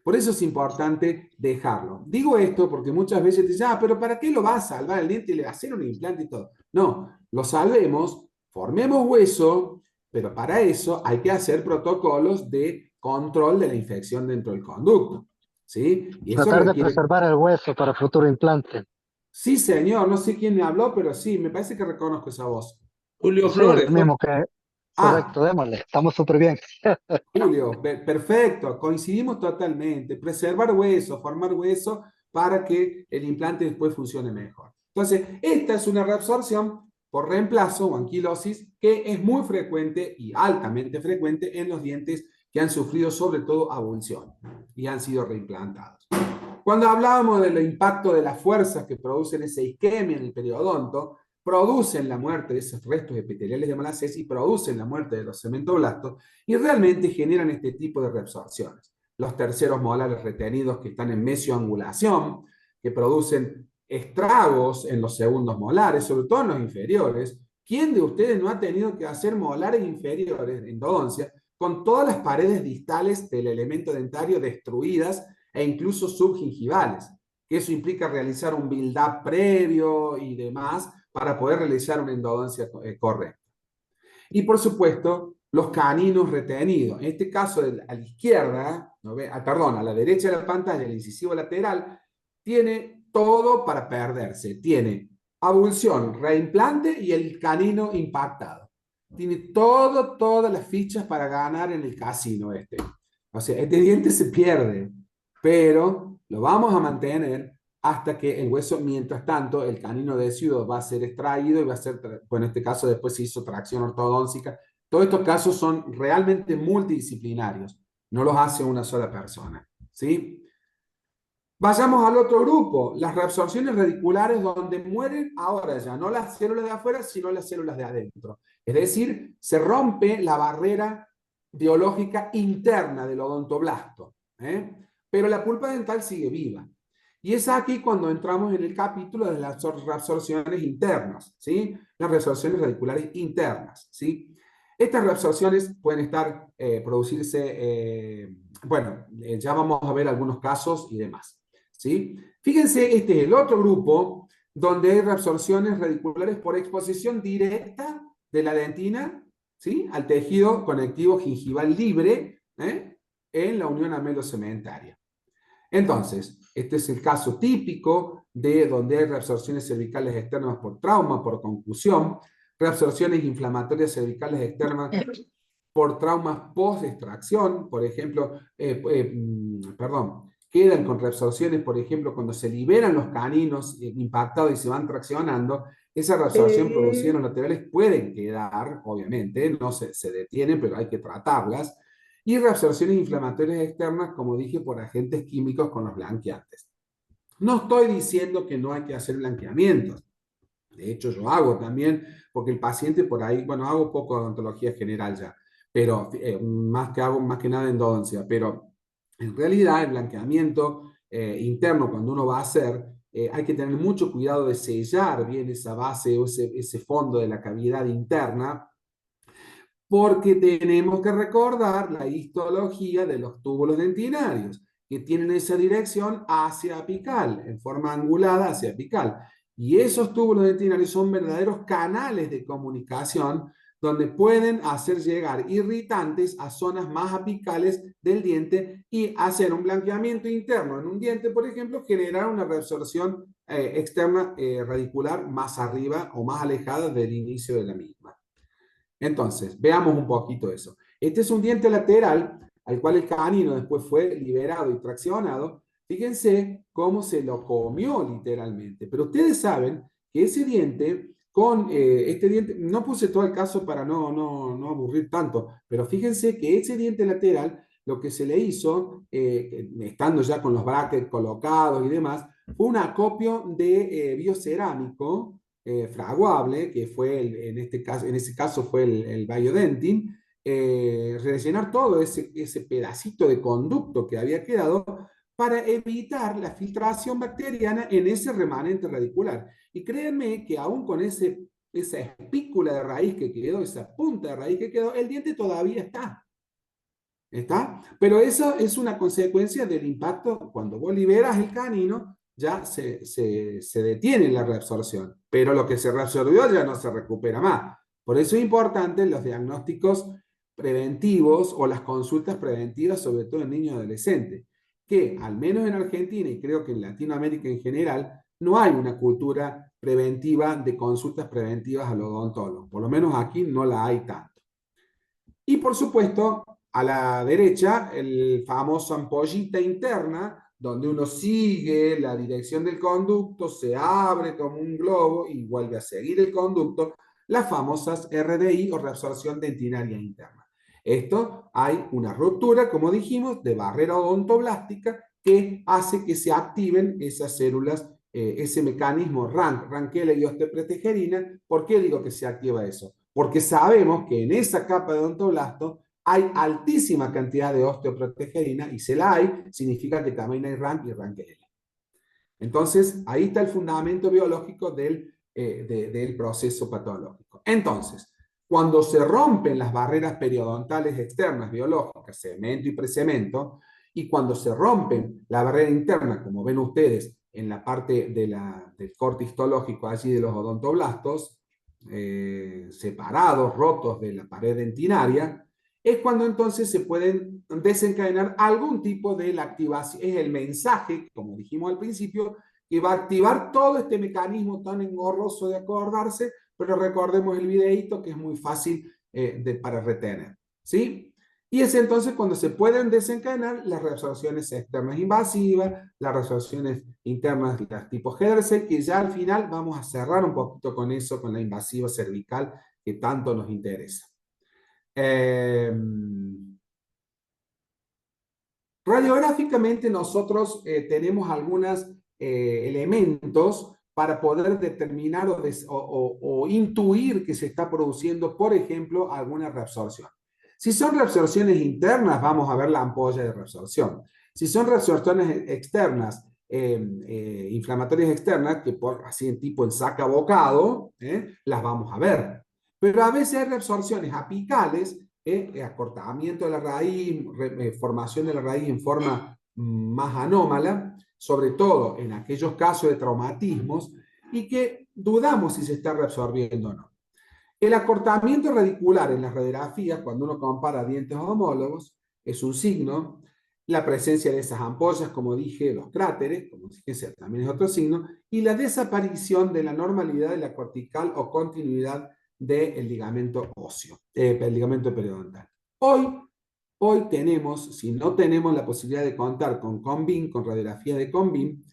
Por eso es importante dejarlo. Digo esto porque muchas veces te dicen, pero ¿para qué lo va a salvar el diente y le va a hacer un implante y todo? No, lo salvemos, formemos hueso, pero para eso hay que hacer protocolos de control de la infección dentro del conducto. ¿Sí? Y eso Tratar de requiere... preservar el hueso para futuro implante. Sí, señor, no sé quién me habló, pero sí, me parece que reconozco esa voz. Julio Sí, el Flores, mismo que... Ah, Correcto, démosle. Estamos súper bien. Julio, perfecto, coincidimos totalmente. Preservar hueso, formar hueso para que el implante después funcione mejor. Entonces, esta es una reabsorción por reemplazo o anquilosis que es muy frecuente y altamente frecuente en los dientes que han sufrido sobre todo abulsión y han sido reimplantados. cuando hablábamos del impacto de las fuerzas que producen esa isquemia en el periodonto, producen la muerte de esos restos epiteliales de Malassez y producen la muerte de los cementoblastos y realmente generan este tipo de reabsorciones. Los terceros molares retenidos que están en mesioangulación, que producen estragos en los segundos molares, sobre todo en los inferiores. ¿Quién de ustedes no ha tenido que hacer molares inferiores en endodoncia con todas las paredes distales del elemento dentario destruidas e incluso subgingivales? Que eso implica realizar un build-up previo y demás para poder realizar una endodoncia correcta. Y por supuesto, los caninos retenidos. En este caso, a la izquierda, ¿no ve? Perdón, a la derecha de la pantalla, el incisivo lateral, tiene todo para perderse. Tiene abulsión, reimplante y el canino impactado. Tiene todas las fichas para ganar en el casino este. O sea, este diente se pierde, pero lo vamos a mantener hasta que el hueso, mientras tanto, el canino deciduo va a ser extraído y va a ser, bueno, en este caso después se hizo tracción ortodóntica. Todos estos casos son realmente multidisciplinarios, no los hace una sola persona, ¿sí? Vayamos al otro grupo, las reabsorciones radiculares donde mueren ahora ya no las células de afuera, sino las células de adentro. Es decir, se rompe la barrera biológica interna del odontoblasto, pero la pulpa dental sigue viva. Y es aquí cuando entramos en el capítulo de las reabsorciones internas, ¿sí? Las reabsorciones radiculares internas, ¿sí? Estas reabsorciones pueden estar, producirse, bueno, ya vamos a ver algunos casos y demás, ¿sí? Fíjense, este es el otro grupo donde hay reabsorciones radiculares por exposición directa de la dentina, ¿sí? Al tejido conectivo gingival libre, en la unión amelocementaria. Entonces, este es el caso típico de donde hay reabsorciones cervicales externas por trauma, por concusión, reabsorciones inflamatorias cervicales externas por traumas post-extracción, por ejemplo, quedan con reabsorciones, por ejemplo, cuando se liberan los caninos impactados y se van traccionando, esa reabsorción producida en los laterales pueden quedar, obviamente, no se detienen, pero hay que tratarlas, y reabsorciones inflamatorias externas, como dije, por agentes químicos con los blanqueantes. No estoy diciendo que no hay que hacer blanqueamientos. De hecho, yo hago también, porque el paciente por ahí, bueno, hago poco de odontología general ya, pero más que nada endodoncia, pero en realidad el blanqueamiento interno, cuando uno va a hacer, hay que tener mucho cuidado de sellar bien esa base o ese fondo de la cavidad interna, porque tenemos que recordar la histología de los túbulos dentinarios, que tienen esa dirección hacia apical, en forma angulada hacia apical. Y esos túbulos dentinarios son verdaderos canales de comunicación donde pueden hacer llegar irritantes a zonas más apicales del diente y hacer un blanqueamiento interno en un diente, por ejemplo, generar una reabsorción externa radicular más arriba o más alejada del inicio de la misma. Entonces, veamos un poquito eso. Este es un diente lateral al cual el canino después fue liberado y traccionado. Fíjense cómo se lo comió literalmente. Pero ustedes saben que ese diente, con este diente, no puse todo el caso para no aburrir tanto, pero fíjense que ese diente lateral, lo que se le hizo, estando ya con los brackets colocados y demás, fue un acopio de biocerámico fraguable, que fue en ese caso fue el Biodentin, rellenar todo ese pedacito de conducto que había quedado para evitar la filtración bacteriana en ese remanente radicular. Y créanme que aún con esa espícula de raíz que quedó, esa punta de raíz que quedó, el diente todavía está. ¿Está? Pero eso es una consecuencia del impacto. Cuando vos liberas el canino, ya se detiene la reabsorción, pero lo que se reabsorbió ya no se recupera más. Por eso es importante los diagnósticos preventivos o las consultas preventivas, sobre todo en niños y adolescentes, que al menos en Argentina y creo que en Latinoamérica en general, no hay una cultura preventiva de consultas preventivas al odontólogo. Por lo menos aquí no la hay tanto. Y por supuesto, a la derecha, el famoso ampollita interna, donde uno sigue la dirección del conducto, se abre como un globo y vuelve a seguir el conducto, las famosas RDI o reabsorción dentinaria interna. Esto hay una ruptura, como dijimos, de barrera odontoblástica que hace que se activen esas células, ese mecanismo RANK, ranquela y osteopretegerina. ¿Por qué digo que se activa eso? Porque sabemos que en esa capa de odontoblasto hay altísima cantidad de osteoprotegerina, y si la hay, significa que también hay RANK y ranquela. Entonces, ahí está el fundamento biológico del proceso patológico. Entonces, cuando se rompen las barreras periodontales externas biológicas, cemento y precemento, y cuando se rompen la barrera interna, como ven ustedes en la parte del corte histológico allí de los odontoblastos, separados, rotos de la pared dentinaria, es cuando entonces se pueden desencadenar algún tipo de la activación. Es el mensaje, como dijimos al principio, que va a activar todo este mecanismo tan engorroso de acordarse, pero recordemos el videíto que es muy fácil para retener, ¿sí? Y es entonces cuando se pueden desencadenar las reabsorciones externas invasivas, las reabsorciones internas de tipo GDRC, que ya al final vamos a cerrar un poquito con eso, con la invasiva cervical que tanto nos interesa. Radiográficamente nosotros tenemos algunos elementos para poder determinar o intuir que se está produciendo, por ejemplo, alguna reabsorción. Si son reabsorciones internas, vamos a ver la ampolla de reabsorción. Si son reabsorciones externas, inflamatorias externas, que así en tipo en saca bocado, las vamos a ver. Pero a veces hay reabsorciones apicales, acortamiento de la raíz, formación de la raíz en forma más anómala, sobre todo en aquellos casos de traumatismos, y que dudamos si se está reabsorbiendo o no. El acortamiento radicular en las radiografías, cuando uno compara dientes homólogos, es un signo. La presencia de esas ampollas, como dije, los cráteres, como dije, también es otro signo, y la desaparición de la normalidad de la cortical o continuidad del ligamento óseo, el ligamento periodontal. Hoy tenemos, si no tenemos la posibilidad de contar con CONBIN, con radiografía de CONBIN,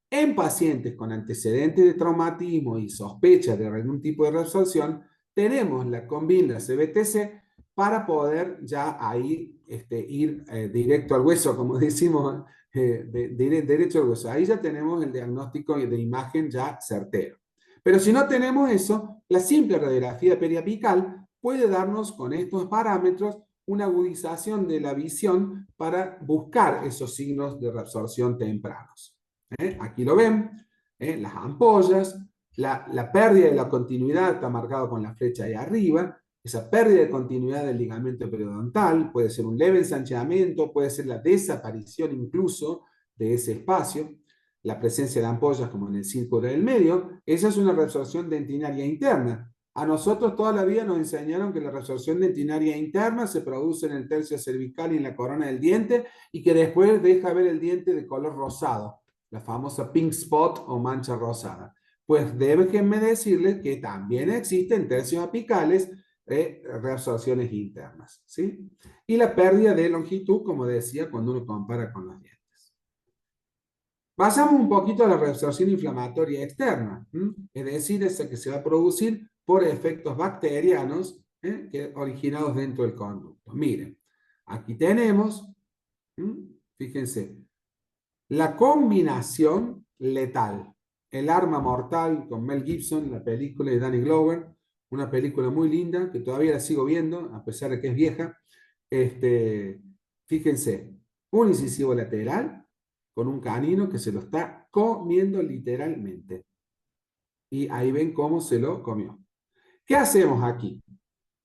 en pacientes con antecedentes de traumatismo y sospecha de algún tipo de reabsorción, tenemos la CONBIN, la CBTC, para poder ya ahí ir directo al hueso, como decimos, derecho al hueso. Ahí ya tenemos el diagnóstico de imagen ya certero. Pero si no tenemos eso, la simple radiografía periapical puede darnos con estos parámetros una agudización de la visión para buscar esos signos de reabsorción tempranos. Aquí lo ven, las ampollas, la pérdida de la continuidad está marcado con la flecha ahí arriba, esa pérdida de continuidad del ligamento periodontal, puede ser un leve ensanchamiento, puede ser la desaparición incluso de ese espacio, la presencia de ampollas como en el círculo del medio. Esa es una reabsorción dentinaria interna. A nosotros toda la vida nos enseñaron que la reabsorción dentinaria interna se produce en el tercio cervical y en la corona del diente, y que después deja ver el diente de color rosado, la famosa pink spot o mancha rosada. Pues déjenme decirles que también existen tercios apicales, reabsorciones internas, ¿sí? Y la pérdida de longitud, como decía, cuando uno compara con los dientes. Pasamos un poquito a la reabsorción inflamatoria externa, es decir, esa que se va a producir por efectos bacterianos originados dentro del conducto. Miren, aquí tenemos, fíjense, la combinación letal, El arma mortal con Mel Gibson, la película de Danny Glover, una película muy linda que todavía la sigo viendo, a pesar de que es vieja. Fíjense, un incisivo lateral con un canino que se lo está comiendo literalmente. Y ahí ven cómo se lo comió. ¿Qué hacemos aquí?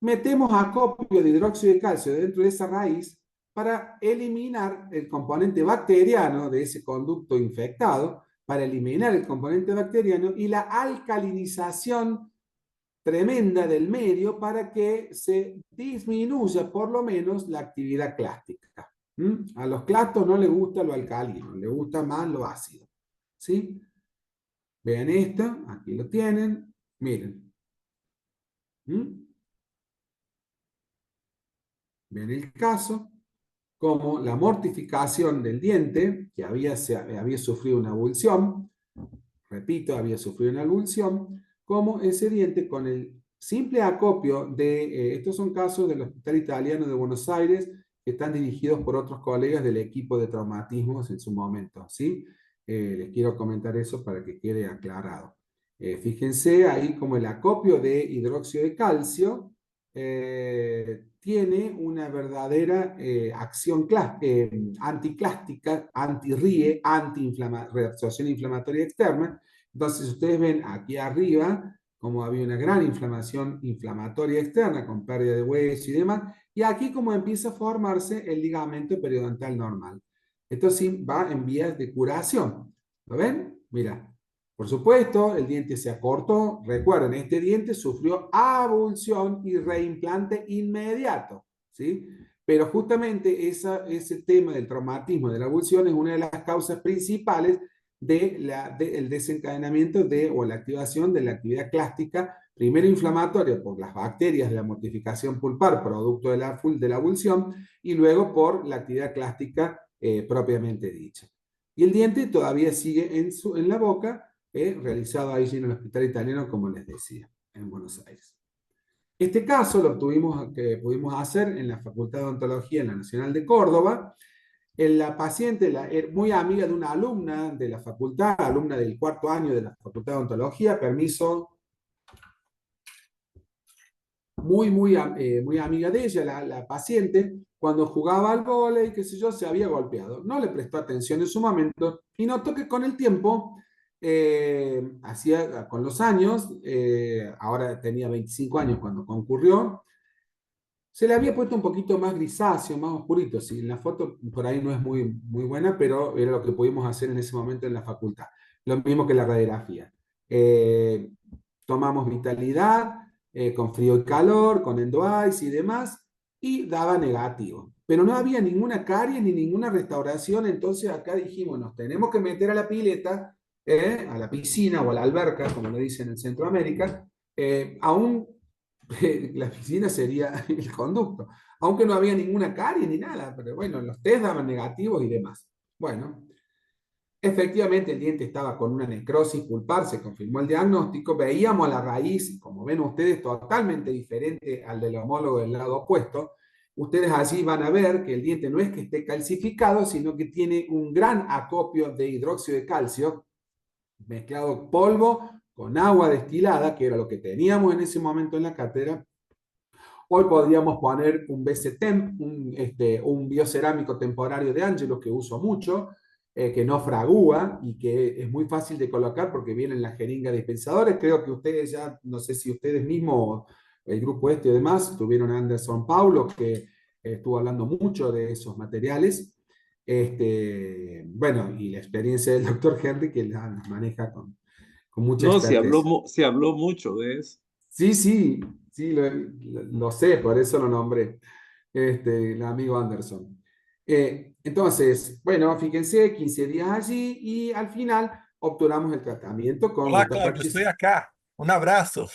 Metemos acopio de hidróxido de calcio dentro de esa raíz para eliminar el componente bacteriano de ese conducto infectado, para eliminar el componente bacteriano y la alcalinización tremenda del medio para que se disminuya por lo menos la actividad clástica. A los clastos no les gusta lo alcalino, les gusta más lo ácido. ¿Sí? Vean esto, aquí lo tienen, miren. Vean el caso, como la mortificación del diente, que había sufrido una abulsión, repito, había sufrido una abulsión, como ese diente con el simple acopio de, estos son casos del Hospital Italiano de Buenos Aires, que están dirigidos por otros colegas del equipo de traumatismos en su momento, ¿sí? Les quiero comentar eso para que quede aclarado. Fíjense ahí como el acopio de hidróxido de calcio tiene una verdadera acción anticlástica, anti-RIE, reacción inflamatoria externa. Entonces, ustedes ven aquí arriba como había una gran inflamación inflamatoria externa con pérdida de hueso y demás, y aquí como empieza a formarse el ligamento periodontal normal. Esto sí va en vías de curación. ¿Lo ven? Mira. Por supuesto, el diente se acortó. Recuerden, este diente sufrió abulsión y reimplante inmediato, ¿sí? Pero justamente ese tema del traumatismo de la abulsión es una de las causas principales del desencadenamiento o la activación de la actividad clástica, primero inflamatoria por las bacterias de la mortificación pulpar, producto de la abulsión, y luego por la actividad clástica propiamente dicha. Y el diente todavía sigue en la boca, realizado ahí en el hospital italiano, como les decía, en Buenos Aires. Este caso lo pudimos hacer en la Facultad de Odontología en la Nacional de Córdoba. La paciente era muy amiga de una alumna de la facultad, alumna del 4º año de la Facultad de Odontología, permiso, muy amiga de ella, la paciente, cuando jugaba al vóley, qué sé yo, se había golpeado. No le prestó atención en su momento y notó que con el tiempo, con los años, ahora tenía 25 años cuando concurrió, se le había puesto un poquito más grisáceo, más oscurito. Sí, en la foto por ahí no es muy buena, pero era lo que pudimos hacer en ese momento en la facultad. Lo mismo que la radiografía. Tomamos vitalidad, con frío y calor, con EndoEyes y demás, y daba negativo. Pero no había ninguna caries ni ninguna restauración, entonces acá dijimos, nos tenemos que meter a la pileta, a la piscina o a la alberca, como lo dicen en Centroamérica, aún la piscina sería el conducto, aunque no había ninguna carie ni nada, pero bueno, los test daban negativos y demás. Bueno, efectivamente el diente estaba con una necrosis pulpar, se confirmó el diagnóstico, veíamos a la raíz, como ven ustedes, totalmente diferente al del homólogo del lado opuesto. Ustedes allí van a ver que el diente no es que esté calcificado, sino que tiene un gran acopio de hidróxido de calcio, mezclado polvo con agua destilada, que era lo que teníamos en ese momento en la cátedra. Hoy podríamos poner un BCTEM, un biocerámico temporario de Angelo, que uso mucho, que no fragúa y que es muy fácil de colocar porque viene en la jeringa de dispensadores. Creo que ustedes ya, no sé si ustedes mismos, el grupo y demás, tuvieron a Anderson Paulo, que estuvo hablando mucho de esos materiales. Bueno, y la experiencia del doctor Henry, que la maneja con mucha No, expertise. se habló mucho de eso. Sí, lo sé, por eso lo nombré, el amigo Anderson. Entonces, bueno, fíjense, 15 días allí y al final obturamos el tratamiento con Olá, Cláudio, estou acá. Abraço.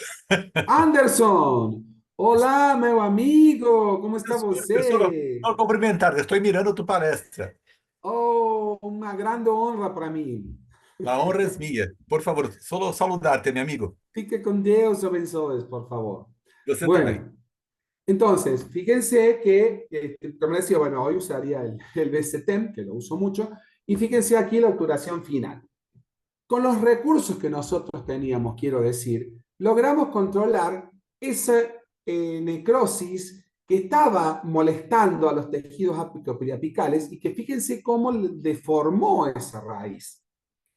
Anderson! Olá, meu amigo! Como está Eu você? só cumprimentar, estou mirando tua palestra. Oh, uma grande honra para mim. A honra es minha. Por favor, solo saludarte, meu amigo. Fique con Dios, abençoes, por favor. Você também. Bueno, entonces, fíjense que, como decía, bueno, hoy usaría el BCTEM, que lo uso mucho, y fíjense aquí la obturación final. Con los recursos que nosotros teníamos, quiero decir, logramos controlar esa necrosis que estaba molestando a los tejidos apicales y que fíjense cómo deformó esa raíz.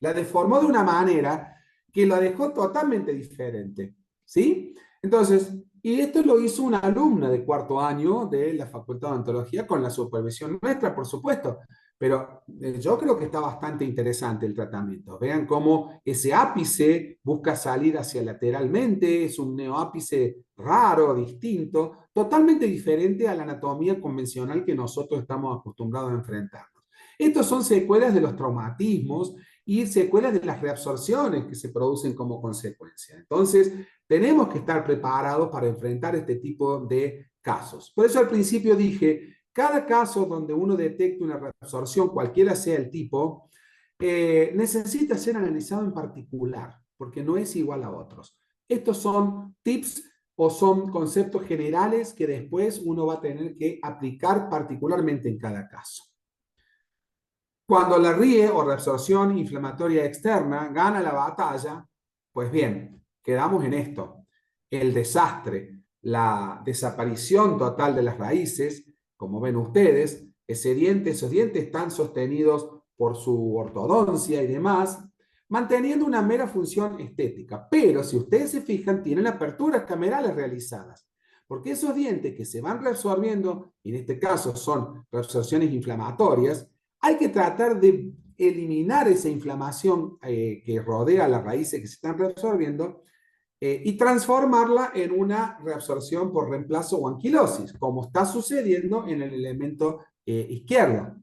La deformó de una manera que la dejó totalmente diferente, ¿sí? Entonces, y esto lo hizo una alumna de 4º año de la Facultad de Odontología con la supervisión nuestra, por supuesto, pero yo creo que está bastante interesante el tratamiento. Vean cómo ese ápice busca salir hacia lateralmente, es un neoápice raro, distinto, totalmente diferente a la anatomía convencional que nosotros estamos acostumbrados a enfrentarnos. Estos son secuelas de los traumatismos y secuelas de las reabsorciones que se producen como consecuencia. Entonces, tenemos que estar preparados para enfrentar este tipo de casos. Por eso al principio dije, cada caso donde uno detecte una reabsorción, cualquiera sea el tipo, necesita ser analizado en particular, porque no es igual a otros. Estos son tips o son conceptos generales que después uno va a tener que aplicar particularmente en cada caso? Cuando la RIE o reabsorción inflamatoria externa gana la batalla, pues bien, quedamos en esto. El desastre, la desaparición total de las raíces, como ven ustedes, esos dientes están sostenidos por su ortodoncia y demás, manteniendo una mera función estética. Pero si ustedes se fijan, tienen aperturas camerales realizadas. Porque esos dientes que se van reabsorbiendo, y en este caso son reabsorciones inflamatorias, hay que tratar de eliminar esa inflamación que rodea las raíces que se están reabsorbiendo y transformarla en una reabsorción por reemplazo o anquilosis, como está sucediendo en el elemento izquierdo.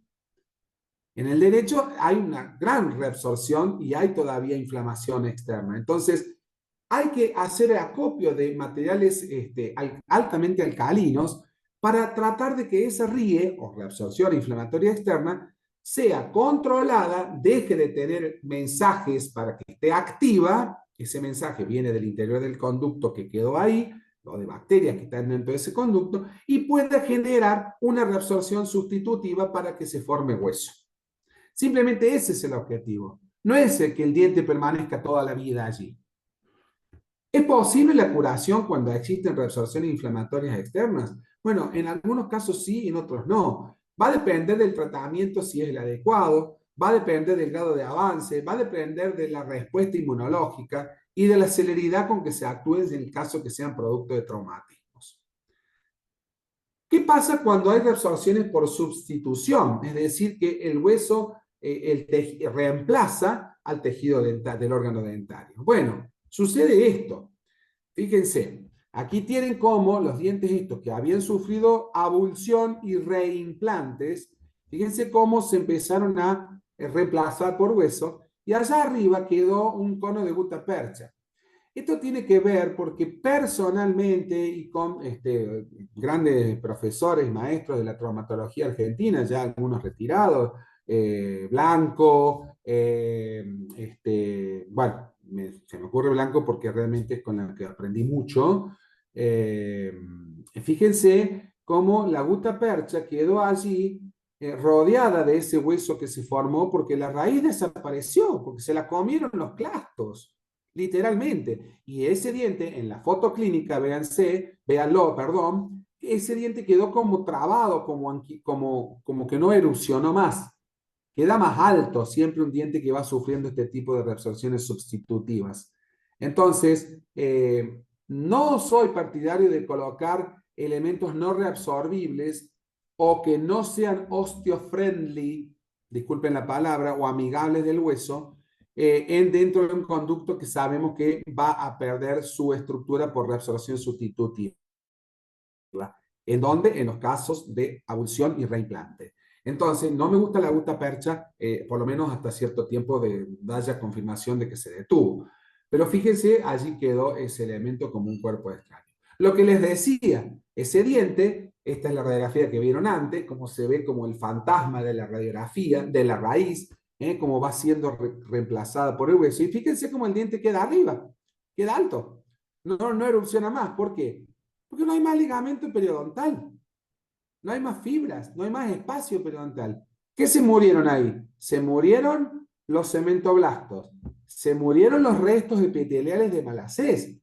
En el derecho hay una gran reabsorción y hay todavía inflamación externa. Entonces, hay que hacer acopio de materiales altamente alcalinos para tratar de que esa RIE o reabsorción inflamatoria externa sea controlada, deje de tener mensajes para que esté activa. Ese mensaje viene del interior del conducto que quedó ahí, o de bacterias que están dentro de ese conducto, y pueda generar una reabsorción sustitutiva para que se forme hueso. Simplemente ese es el objetivo. No es el que el diente permanezca toda la vida allí. ¿Es posible la curación cuando existen reabsorciones inflamatorias externas? Bueno, en algunos casos sí, en otros no. Va a depender del tratamiento si es el adecuado, va a depender del grado de avance, va a depender de la respuesta inmunológica y de la celeridad con que se actúe en el caso que sean producto de traumatismos. ¿Qué pasa cuando hay reabsorciones por sustitución? Es decir, que el hueso reemplaza al tejido dental, del órgano dentario. Bueno, sucede esto. Fíjense, aquí tienen como los dientes estos que habían sufrido abulsión y reimplantes, fíjense cómo se empezaron a reemplazar por hueso, y allá arriba quedó un cono de gutapercha. Esto tiene que ver porque personalmente y con grandes profesores, maestros de la traumatología argentina, ya algunos retirados, Blanco, bueno, se me ocurre Blanco porque realmente es con la que aprendí mucho. Fíjense cómo la gutapercha quedó allí rodeada de ese hueso que se formó porque la raíz desapareció, porque se la comieron los clastos, literalmente. Y ese diente, en la foto clínica, véanlo, perdón, ese diente quedó como trabado, como que no erupcionó más. Queda más alto siempre un diente que va sufriendo este tipo de reabsorciones sustitutivas. Entonces, no soy partidario de colocar elementos no reabsorbibles o que no sean osteofriendly, disculpen la palabra, o amigables del hueso, dentro de un conducto que sabemos que va a perder su estructura por reabsorción sustitutiva. ¿En dónde? En los casos de abulsión y reimplante. Entonces, no me gusta la gutapercha, por lo menos hasta cierto tiempo haya confirmación de que se detuvo. Pero fíjense, allí quedó ese elemento como un cuerpo extraño. Lo que les decía, ese diente, esta es la radiografía que vieron antes, como se ve como el fantasma de la radiografía, de la raíz, como va siendo reemplazada por el hueso. Y fíjense cómo el diente queda arriba, queda alto. No erupciona más. ¿Por qué? Porque no hay más ligamento periodontal. No hay más fibras, no hay más espacio periodontal. ¿Qué se murieron ahí? Se murieron los cementoblastos, se murieron los restos epiteliales de Malacés.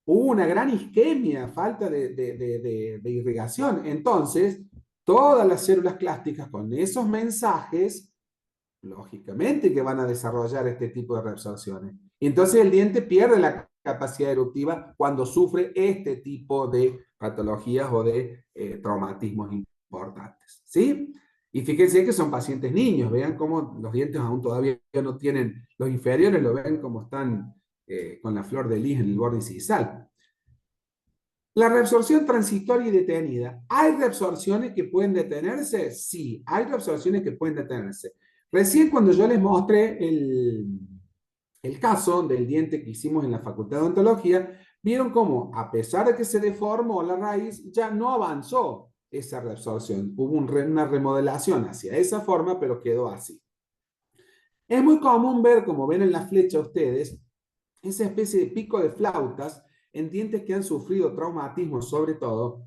Hubo una gran isquemia, falta de irrigación. Entonces, todas las células clásticas con esos mensajes, lógicamente que van a desarrollar este tipo de reabsorciones. Y entonces el diente pierde la capacidad eruptiva cuando sufre este tipo de patologías o de traumatismos importantes, ¿sí? Y fíjense que son pacientes niños, vean cómo los dientes aún todavía no tienen, los inferiores lo ven como están con la flor de lis en el borde incisal. La reabsorción transitoria y detenida. ¿Hay reabsorciones que pueden detenerse? Sí, hay reabsorciones que pueden detenerse. Recién cuando yo les mostré el caso del diente que hicimos en la Facultad de Odontología, vieron cómo, a pesar de que se deformó la raíz, ya no avanzó esa reabsorción. Hubo una remodelación hacia esa forma, pero quedó así. Es muy común ver, como ven en la flecha ustedes, esa especie de pico de flautas en dientes que han sufrido traumatismo sobre todo.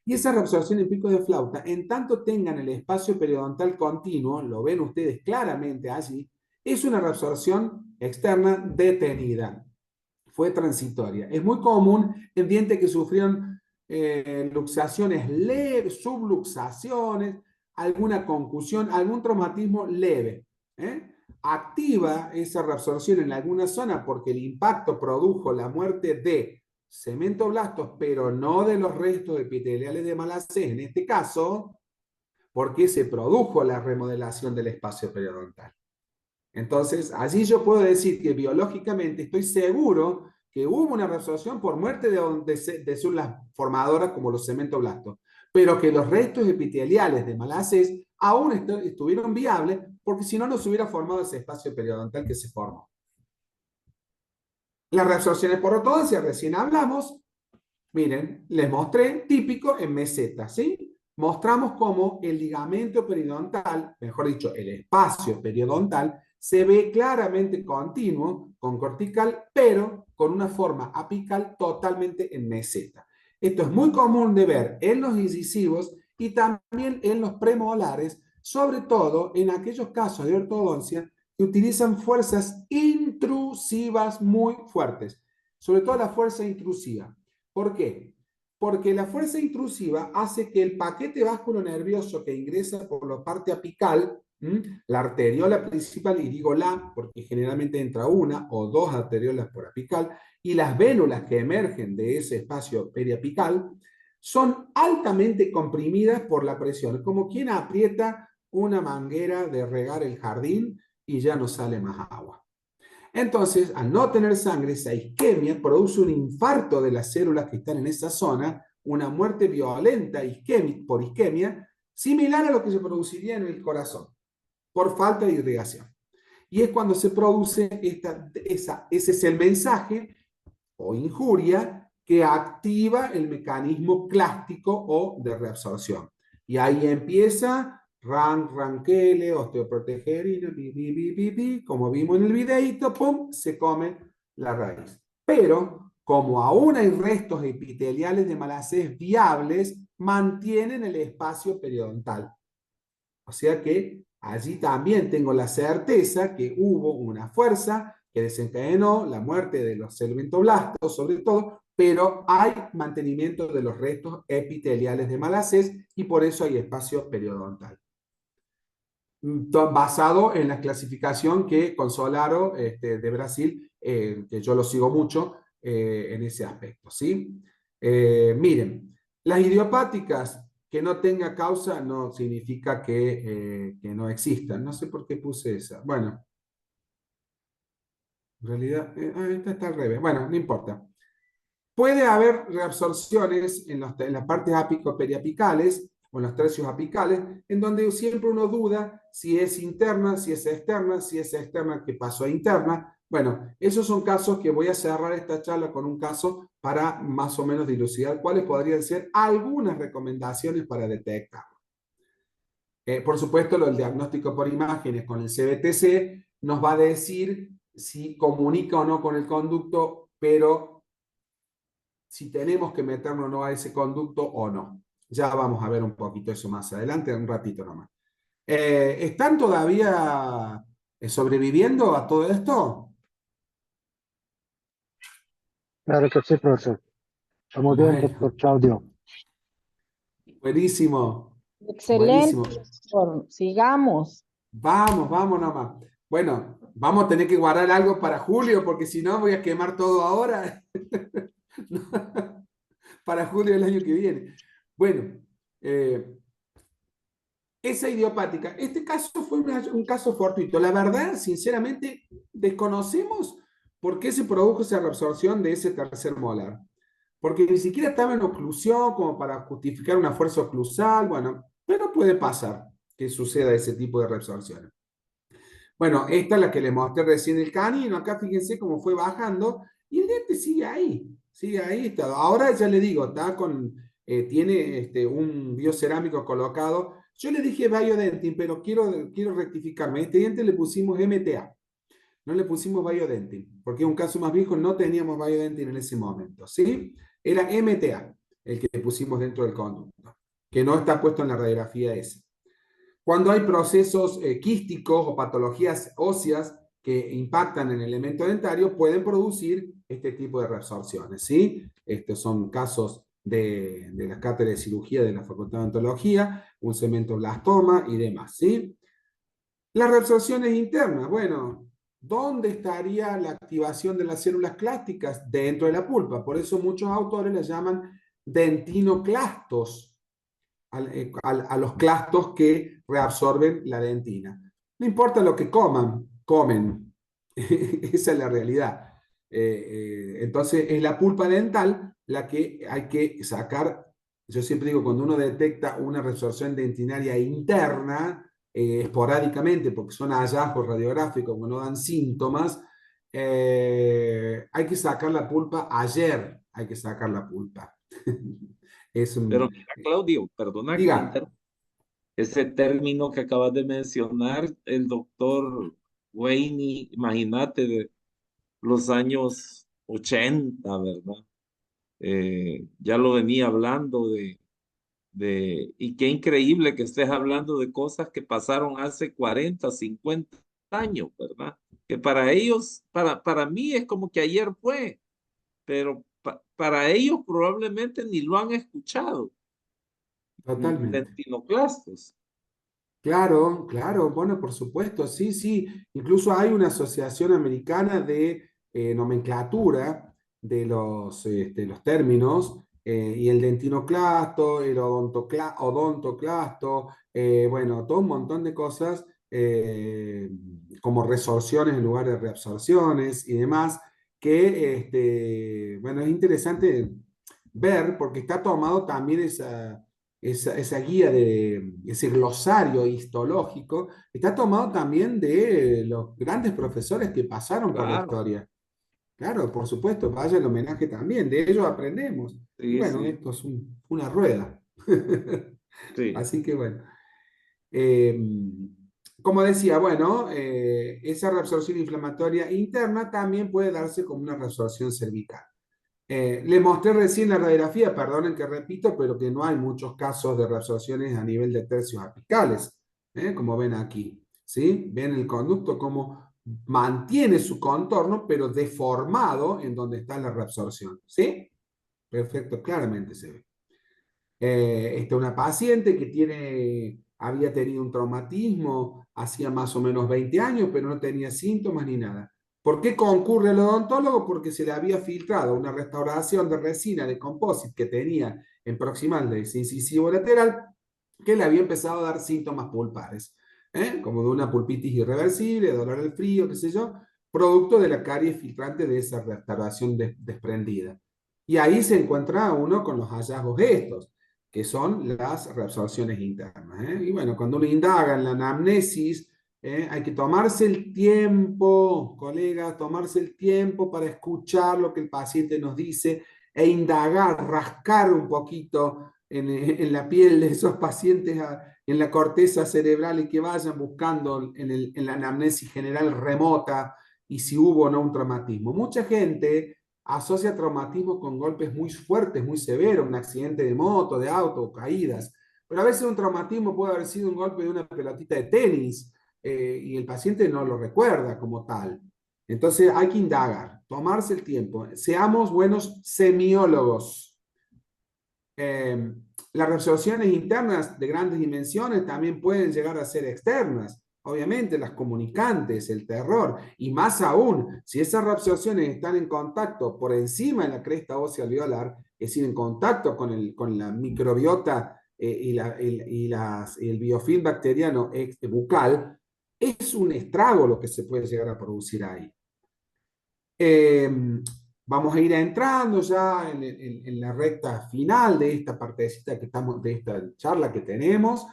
Y esa reabsorción en pico de flauta, en tanto tengan el espacio periodontal continuo, lo ven ustedes claramente allí, es una reabsorción externa detenida. Fue transitoria. Es muy común en dientes que sufrieron luxaciones leves, subluxaciones, alguna concusión, algún traumatismo leve. Activa esa reabsorción en alguna zona porque el impacto produjo la muerte de cementoblastos, pero no de los restos epiteliales de Malacés, en este caso, porque se produjo la remodelación del espacio periodontal. Entonces, allí yo puedo decir que biológicamente estoy seguro que hubo una reabsorción por muerte de células formadoras como los cementoblastos, pero que los restos epiteliales de Malacés aún estuvieron viables porque si no, no se hubiera formado ese espacio periodontal que se formó. Las reabsorciones por ortodoncia, recién hablamos. Miren, les mostré típico en meseta, ¿sí? Mostramos cómo el ligamento periodontal, mejor dicho, el espacio periodontal, se ve claramente continuo, con cortical, pero con una forma apical totalmente en meseta. Esto es muy común de ver en los incisivos y también en los premolares, sobre todo en aquellos casos de ortodoncia que utilizan fuerzas intrusivas muy fuertes, sobre todo la fuerza intrusiva. ¿Por qué? Porque la fuerza intrusiva hace que el paquete vasculonervioso que ingresa por la parte apical, la arteriola principal, y digo la porque generalmente entra una o dos arteriolas por apical, y las vénulas que emergen de ese espacio periapical, son altamente comprimidas por la presión, como quien aprieta una manguera de regar el jardín y ya no sale más agua. Entonces, al no tener sangre, esa isquemia produce un infarto de las células que están en esa zona, una muerte violenta por isquemia, similar a lo que se produciría en el corazón, por falta de irrigación. Y es cuando se produce ese es el mensaje o injuria que activa el mecanismo clástico o de reabsorción. Y ahí empieza ranquele, osteoprotegerina, como vimos en el videito, pum, se come la raíz. Pero, como aún hay restos epiteliales de Malacés viables, mantienen el espacio periodontal. O sea que allí también tengo la certeza que hubo una fuerza que desencadenó la muerte de los cementoblastos, sobre todo, pero hay mantenimiento de los restos epiteliales de Malacés y por eso hay espacio periodontal. Basado en la clasificación que Consolaro de Brasil, que yo lo sigo mucho en ese aspecto, ¿sí? Miren, las idiopáticas que no tenga causa no significa que no existan. No sé por qué puse esa. Bueno, en realidad, esta está al revés. Bueno, no importa. Puede haber reabsorciones en las partes apico-periapicales o en los tercios apicales, en donde siempre uno duda si es interna, si es externa, si es externa, ¿qué pasó a interna? Bueno, esos son casos que voy a cerrar esta charla con un caso para más o menos dilucidar cuáles podrían ser algunas recomendaciones para detectar. Por supuesto, el diagnóstico por imágenes con el CBTC nos va a decir si comunica o no con el conducto, pero si tenemos que meternos o no a ese conducto o no. Ya vamos a ver un poquito eso más adelante, un ratito nomás. ¿Están todavía sobreviviendo a todo esto? Claro que sí, profesor. Estamos bien, Bueno, doctor Claudio. buenísimo. Excelente, Buenísimo. profesor. Sigamos. Vamos nomás. Bueno, vamos a tener que guardar algo para julio, porque si no voy a quemar todo ahora. Para julio del año que viene. Bueno, esa idiopática. Este caso fue un caso fortuito. La verdad, sinceramente, desconocemos por qué se produjo esa reabsorción de ese tercer molar. Porque ni siquiera estaba en oclusión como para justificar una fuerza oclusal. Bueno, pero puede pasar que suceda ese tipo de reabsorciones. Bueno, esta es la que les mostré recién el canino. Acá fíjense cómo fue bajando y el diente sigue ahí. Sigue ahí. Está. Ahora ya le digo, está tiene un biocerámico colocado. Yo le dije Biodentin, pero quiero rectificarme. Este diente le pusimos MTA. no le pusimos Biodentin, porque es un caso más viejo, no teníamos Biodentin en ese momento, ¿sí? Era MTA el que pusimos dentro del conducto, que no está puesto en la radiografía esa. Cuando hay procesos quísticos o patologías óseas que impactan en el elemento dentario, pueden producir este tipo de reabsorciones, ¿sí? Estos son casos de las cátedras de cirugía de la Facultad de Odontología, un cementoblastoma y demás, ¿sí? Las reabsorciones internas, bueno, ¿dónde estaría la activación de las células clásticas? Dentro de la pulpa. Por eso muchos autores las llaman dentinoclastos, a los clastos que reabsorben la dentina. No importa lo que comen. Esa es la realidad. Entonces, es la pulpa dental la que hay que sacar. Yo siempre digo, cuando uno detecta una reabsorción dentinaria interna, esporádicamente, porque son hallazgos radiográficos que no dan síntomas, hay que sacar la pulpa ayer, hay que sacar la pulpa. Es Pero un, mira, Claudio, perdona que te diga, interrumpa. Ese término que acabas de mencionar, el doctor Wayne, imagínate, de los años 80, ¿verdad? Ya lo venía hablando y qué increíble que estés hablando de cosas que pasaron hace 40, 50 años, ¿verdad? Que para ellos, para mí es como que ayer fue, pero para ellos probablemente ni lo han escuchado. totalmente. Dentinoclastos. Claro, claro, bueno, por supuesto, sí, sí. Incluso hay una asociación americana de nomenclatura de los términos, y el dentinoclasto, el odontoclasto, bueno, todo un montón de cosas, como resorciones en lugar de reabsorciones y demás, que, bueno, es interesante ver porque está tomado también esa guía ese glosario histológico, está tomado también de los grandes profesores que pasaron por la Claro, historia. Claro, por supuesto, vaya el homenaje también, de ellos aprendemos. Y sí, bueno, sí, esto es una rueda. sí. Así que bueno. Eh, Como decía, bueno, esa reabsorción inflamatoria interna también puede darse como una reabsorción cervical. Le mostré recién la radiografía, perdonen que repito, pero que no hay muchos casos de reabsorciones a nivel de tercios apicales, como ven aquí. ¿Sí? Ven el conducto como mantiene su contorno, pero deformado en donde está la reabsorción. ¿Sí? Perfecto, claramente se ve. Esta es una paciente que había tenido un traumatismo hacía más o menos 20 años, pero no tenía síntomas ni nada. ¿Por qué concurre el odontólogo? Porque se le había filtrado una restauración de resina de composite que tenía en proximal de ese incisivo lateral, que le había empezado a dar síntomas pulpares, como de una pulpitis irreversible, dolor al frío, qué sé yo, producto de la caries filtrante de esa restauración desprendida. Y ahí se encuentra uno con los hallazgos estos, que son las reabsorciones internas. Y bueno, cuando uno indaga en la anamnesis, hay que tomarse el tiempo, colegas, tomarse el tiempo para escuchar lo que el paciente nos dice e indagar, rascar un poquito en la piel de esos pacientes, en la corteza cerebral, y que vayan buscando en la anamnesis general remota y si hubo o no un traumatismo. Mucha gente asocia traumatismo con golpes muy fuertes, muy severos, un accidente de moto, de auto, caídas. Pero a veces un traumatismo puede haber sido un golpe de una pelotita de tenis, y el paciente no lo recuerda como tal. Entonces hay que indagar, tomarse el tiempo. Seamos buenos semiólogos. Las reabsorciones internas de grandes dimensiones también pueden llegar a ser externas. Obviamente, las comunicantes, el terror, y más aún, si esas reabsorciones están en contacto por encima de la cresta ósea alveolar, es decir, en contacto con la microbiota, y el biofilm bacteriano bucal, es un estrago lo que se puede llegar a producir ahí. Vamos a ir entrando ya en la recta final de esta partecita de esta charla que tenemos.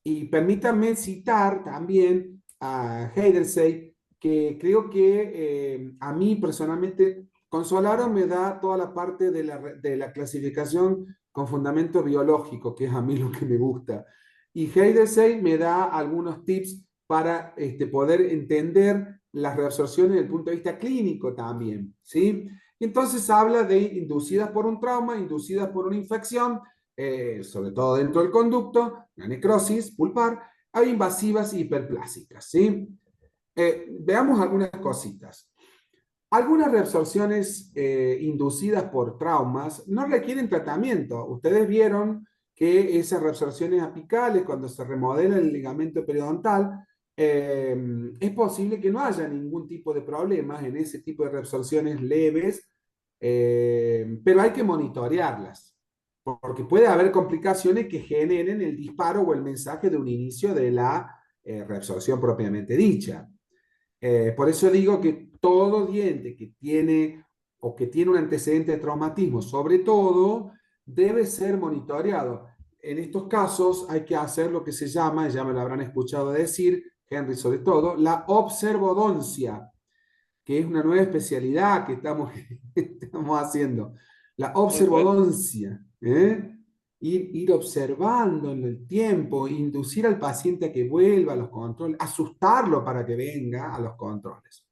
Y permítanme citar también a Heidersey, que creo que a mí personalmente, Consolaro me da toda la parte de la clasificación con fundamento biológico, que es a mí lo que me gusta. Y Heidersey me da algunos tips para poder entender las reabsorciones desde el punto de vista clínico también, ¿sí? Entonces habla de inducidas por un trauma, inducidas por una infección, sobre todo dentro del conducto, la necrosis pulpar, hay invasivas y hiperplásicas, ¿sí? Veamos algunas cositas. Algunas reabsorciones inducidas por traumas no requieren tratamiento. Ustedes vieron que esas reabsorciones apicales, cuando se remodela el ligamento periodontal, es posible que no haya ningún tipo de problemas en ese tipo de reabsorciones leves, pero hay que monitorearlas, porque puede haber complicaciones que generen el disparo o el mensaje de un inicio de la reabsorción propiamente dicha. Por eso digo que todo diente que tiene o que tiene un antecedente de traumatismo, sobre todo, debe ser monitoreado. En estos casos hay que hacer lo que se llama, ya me lo habrán escuchado decir, Henry sobre todo, la observodoncia, que es una nueva especialidad que estamos haciendo. La observodoncia, ir observando en el tiempo, inducir al paciente a que vuelva a los controles, asustarlo para que venga a los controles.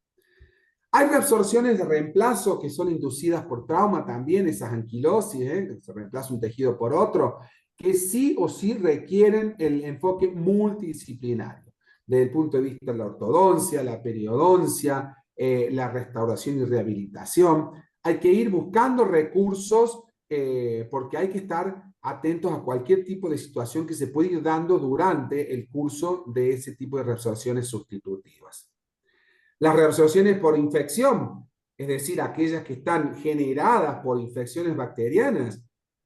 Hay reabsorciones de reemplazo que son inducidas por trauma también, esas anquilosis, que se reemplaza un tejido por otro, que sí o sí requieren el enfoque multidisciplinario, desde el punto de vista de la ortodoncia, la periodoncia, la restauración y rehabilitación. Hay que ir buscando recursos porque hay que estar atentos a cualquier tipo de situación que se puede ir dando durante el curso de ese tipo de reabsorciones sustitutivas. Las reabsorciones por infección, es decir, aquellas que están generadas por infecciones bacterianas.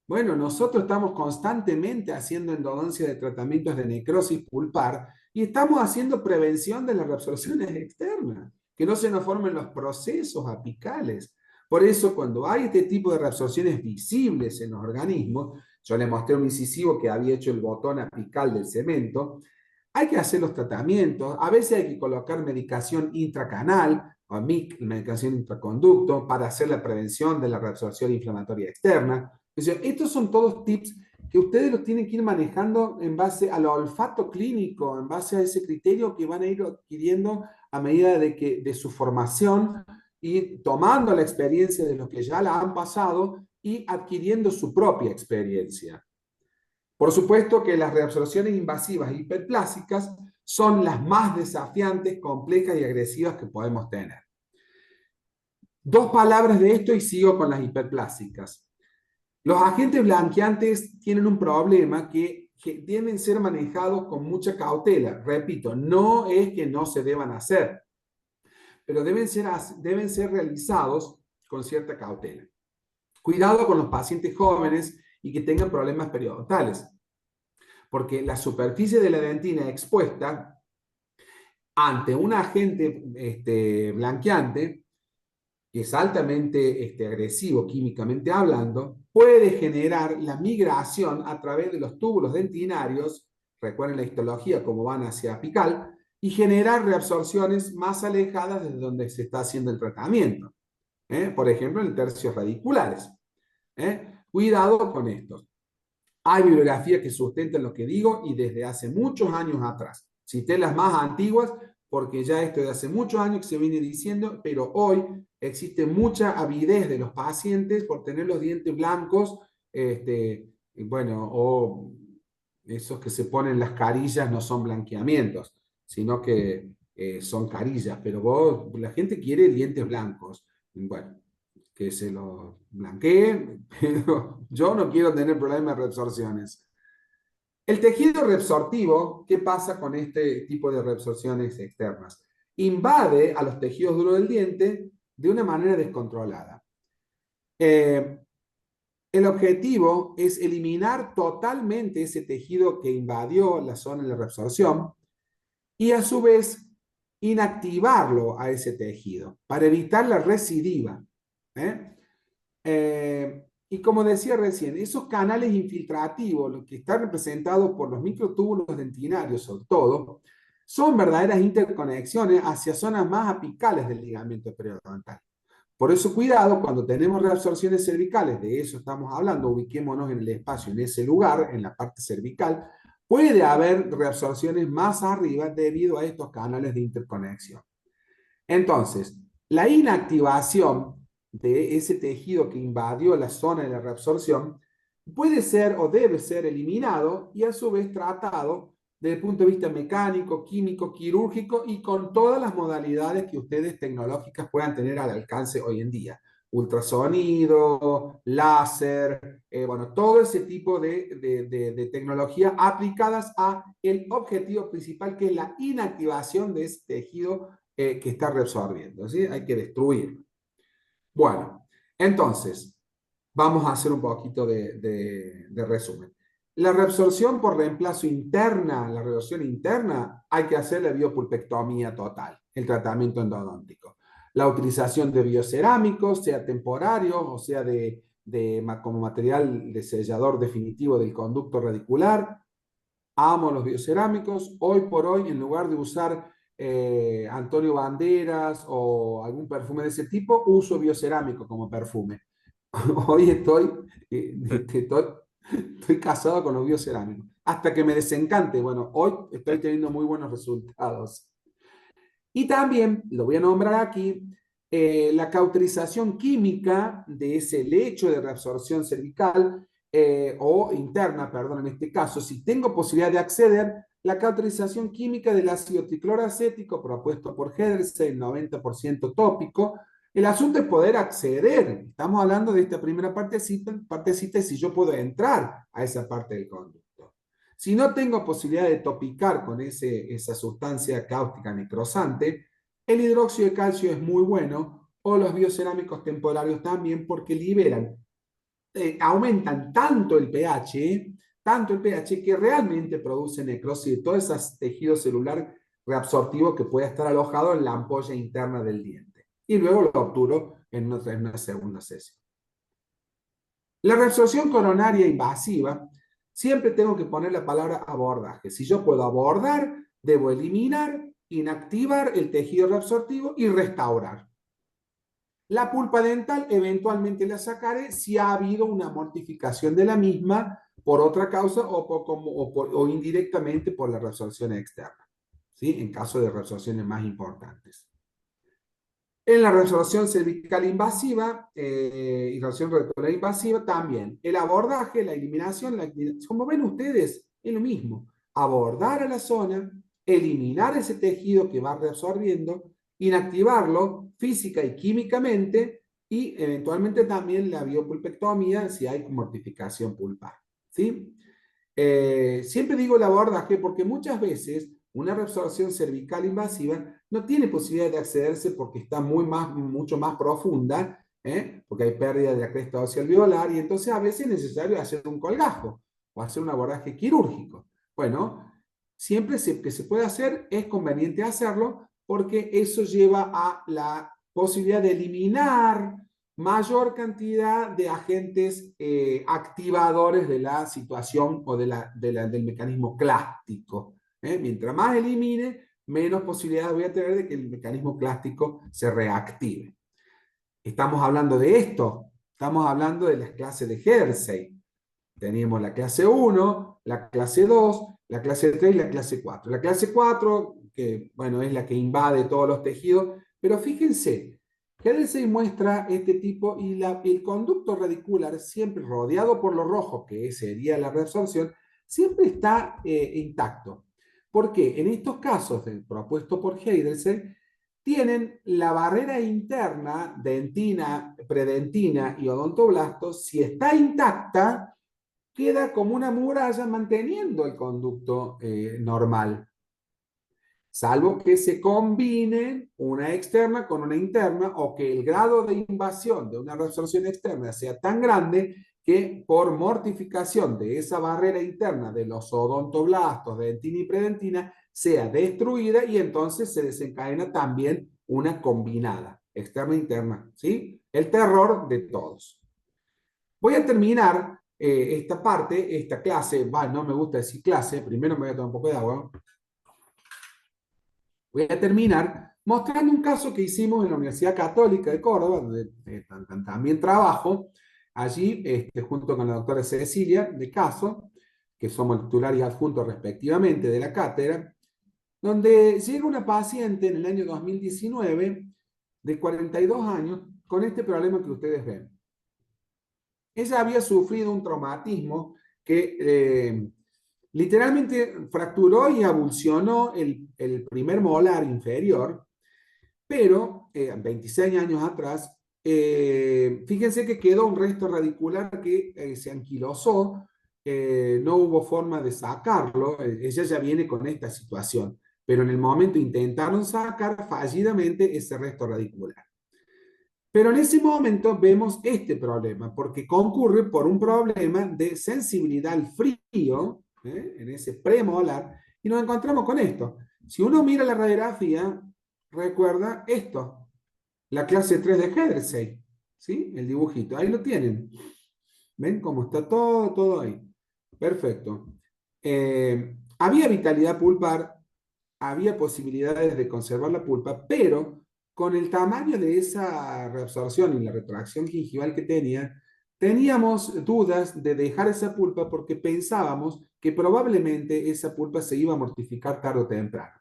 Bueno, nosotros estamos constantemente haciendo endodoncia de tratamientos de necrosis pulpar y estamos haciendo prevención de las reabsorciones externas, que no se nos formen los procesos apicales. Por eso, cuando hay este tipo de reabsorciones visibles en los organismos, yo le mostré un incisivo que había hecho el botón apical del cemento, hay que hacer los tratamientos, a veces hay que colocar medicación intracanal, o MIC, medicación intraconducto, para hacer la prevención de la reabsorción inflamatoria externa. Entonces, estos son todos tips que ustedes los tienen que ir manejando en base al olfato clínico, en base a ese criterio que van a ir adquiriendo a medida de su formación y tomando la experiencia de los que ya la han pasado y adquiriendo su propia experiencia. Por supuesto que las reabsorciones invasivas e hiperplásicas son las más desafiantes, complejas y agresivas que podemos tener. Dos palabras de esto y sigo con las hiperplásicas. Los agentes blanqueantes tienen un problema que deben ser manejados con mucha cautela. Repito, no es que no se deban hacer, pero deben ser realizados con cierta cautela. Cuidado con los pacientes jóvenes y que tengan problemas periodontales, porque la superficie de la dentina expuesta ante un agente blanqueante, que es altamente agresivo químicamente hablando, puede generar la migración a través de los túbulos dentinarios, recuerden la histología como van hacia apical, y generar reabsorciones más alejadas desde donde se está haciendo el tratamiento. Por ejemplo, en tercios radiculares. Cuidado con esto. Hay bibliografía que sustentan lo que digo y desde hace muchos años atrás. Cité las más antiguas porque ya esto de hace muchos años que se viene diciendo, pero hoy existe mucha avidez de los pacientes por tener los dientes blancos, bueno, o esos que se ponen las carillas no son blanqueamientos, sino que son carillas, pero la gente quiere dientes blancos. Bueno, que se lo blanquee, pero yo no quiero tener problemas de reabsorciones. El tejido reabsortivo, ¿qué pasa con este tipo de reabsorciones externas? Invade a los tejidos duros del diente de una manera descontrolada. El objetivo es eliminar totalmente ese tejido que invadió la zona de reabsorción y a su vez inactivarlo a ese tejido para evitar la recidiva. Y como decía recién, esos canales infiltrativos, los que están representados por los microtúbulos dentinarios sobre todo, son verdaderas interconexiones hacia zonas más apicales del ligamento periodontal. Por eso cuidado cuando tenemos reabsorciones cervicales, de eso estamos hablando, ubiquémonos en el espacio, en ese lugar, en la parte cervical, puede haber reabsorciones más arriba debido a estos canales de interconexión. Entonces, la inactivación de ese tejido que invadió la zona de la reabsorción puede ser o debe ser eliminado y a su vez tratado desde el punto de vista mecánico, químico, quirúrgico y con todas las modalidades que ustedes tecnológicas puedan tener al alcance hoy en día. Ultrasonido, láser, bueno, todo ese tipo de tecnología aplicadas a el objetivo principal, que es la inactivación de ese tejido que está reabsorbiendo, ¿sí? Hay que destruirlo. Bueno, entonces, vamos a hacer un poquito de resumen. La reabsorción por reemplazo interna, la reabsorción interna, hay que hacer la biopulpectomía total, el tratamiento endodóntico. La utilización de biocerámicos, sea temporario o sea como material de sellador definitivo del conducto radicular. Amo los biocerámicos. Hoy por hoy, en lugar de usar Antonio Banderas o algún perfume de ese tipo, uso biocerámico como perfume. Hoy estoy casado con los biocerámicos. Hasta que me desencante. Bueno, hoy estoy teniendo muy buenos resultados. Y también, lo voy a nombrar aquí, la cauterización química de ese lecho de reabsorción cervical o interna, perdón, en este caso, si tengo posibilidad de acceder, la cauterización química del ácido tricloroacético propuesto por Hedersey, 90% tópico. El asunto es poder acceder. Estamos hablando de esta primera partecita si yo puedo entrar a esa parte del conducto. Si no tengo posibilidad de topicar con esa sustancia cáustica necrosante, el hidróxido de calcio es muy bueno, o los biocerámicos temporarios también, porque liberan, aumentan tanto el pH que realmente produce necrosis de todo ese tejido celular reabsortivo que puede estar alojado en la ampolla interna del diente. Y luego lo obturo en una segunda sesión. La reabsorción coronaria invasiva, siempre tengo que poner la palabra abordaje. Si yo puedo abordar, debo eliminar, inactivar el tejido reabsortivo y restaurar. La pulpa dental eventualmente la sacaré si ha habido una mortificación de la misma por otra causa o indirectamente por la reabsorción externa, ¿sí? En caso de reabsorciones más importantes. En la reabsorción cervical invasiva y reabsorción reticular invasiva también. El abordaje, la eliminación, como ven ustedes, es lo mismo. Abordar a la zona, eliminar ese tejido que va reabsorbiendo, inactivarlo física y químicamente y eventualmente también la biopulpectomía si hay mortificación pulpar, ¿sí? Siempre digo el abordaje porque muchas veces una reabsorción cervical invasiva no tiene posibilidad de accederse porque está mucho más profunda, porque hay pérdida de la cresta ósea alveolar y entonces a veces es necesario hacer un colgajo o hacer un abordaje quirúrgico. Bueno, siempre que se puede hacer es conveniente hacerlo porque eso lleva a la posibilidad de eliminar mayor cantidad de agentes activadores de la situación o del mecanismo clástico. Mientras más elimine, menos posibilidades voy a tener de que el mecanismo clástico se reactive. Estamos hablando de esto, estamos hablando de las clases de Hedersey. Tenemos la clase 1, la clase 2, la clase 3 y la clase 4. La clase 4, que bueno, es la que invade todos los tejidos, pero fíjense, Hedersey muestra este tipo y el conducto radicular, siempre rodeado por lo rojo, que sería la reabsorción, siempre está intacto. ¿Por qué? En estos casos propuestos por Hedersey, tienen la barrera interna, dentina, predentina y odontoblastos, si está intacta, queda como una muralla manteniendo el conducto normal. Salvo que se combinen una externa con una interna o que el grado de invasión de una reabsorción externa sea tan grande que por mortificación de esa barrera interna de los odontoblastos, dentina y predentina, sea destruida y entonces se desencadena también una combinada, externa e interna, ¿sí? El terror de todos. Voy a terminar esta parte, esta clase, no me gusta decir clase, primero me voy a tomar un poco de agua. Voy a terminar mostrando un caso que hicimos en la Universidad Católica de Córdoba, donde también trabajo, allí junto con la doctora Cecilia, de caso, que somos titular y adjunto respectivamente de la cátedra, donde llega una paciente en el año 2019 de 42 años con este problema que ustedes ven. Ella había sufrido un traumatismo que literalmente fracturó y abulsionó el primer molar inferior, pero 26 años atrás, fíjense que quedó un resto radicular que se anquilosó, no hubo forma de sacarlo, ella ya viene con esta situación, pero en el momento intentaron sacar fallidamente ese resto radicular. Pero en ese momento vemos este problema, porque concurre por un problema de sensibilidad al frío, en ese premolar, y nos encontramos con esto. Si uno mira la radiografía, recuerda esto, la clase 3 de Hedersey, ¿sí? El dibujito, ahí lo tienen. ¿Ven cómo está todo ahí? Perfecto. Había vitalidad pulpar, había posibilidades de conservar la pulpa, pero con el tamaño de esa reabsorción y la retracción gingival que teníamos dudas de dejar esa pulpa porque pensábamos que probablemente esa pulpa se iba a mortificar tarde o temprano.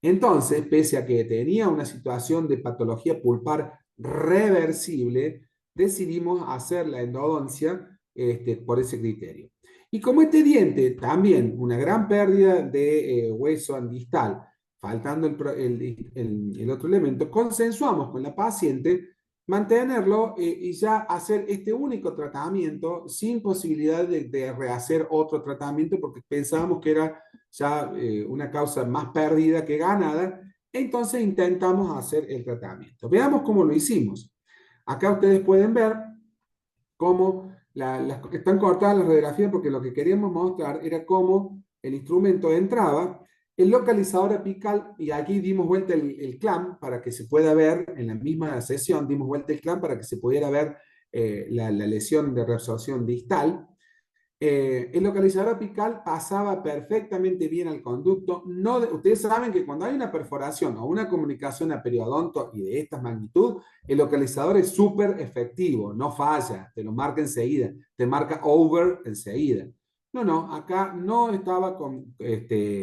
Entonces, pese a que tenía una situación de patología pulpar reversible, decidimos hacer la endodoncia por ese criterio. Y como este diente también una gran pérdida de hueso andistal, faltando el otro elemento, consensuamos con la paciente mantenerlo y ya hacer este único tratamiento sin posibilidad de rehacer otro tratamiento porque pensábamos que era ya una causa más perdida que ganada, entonces intentamos hacer el tratamiento. Veamos cómo lo hicimos. Acá ustedes pueden ver cómo están cortadas las radiografías porque lo que queríamos mostrar era cómo el instrumento entraba, el localizador apical, y aquí dimos vuelta el clamp para que se pueda ver, en la misma sesión dimos vuelta el clamp para que se pudiera ver la lesión de reabsorción distal. El localizador apical pasaba perfectamente bien al conducto. Ustedes saben que cuando hay una perforación o una comunicación a periodonto y de esta magnitud, el localizador es súper efectivo, no falla, te lo marca enseguida, te marca over enseguida. No, acá no estaba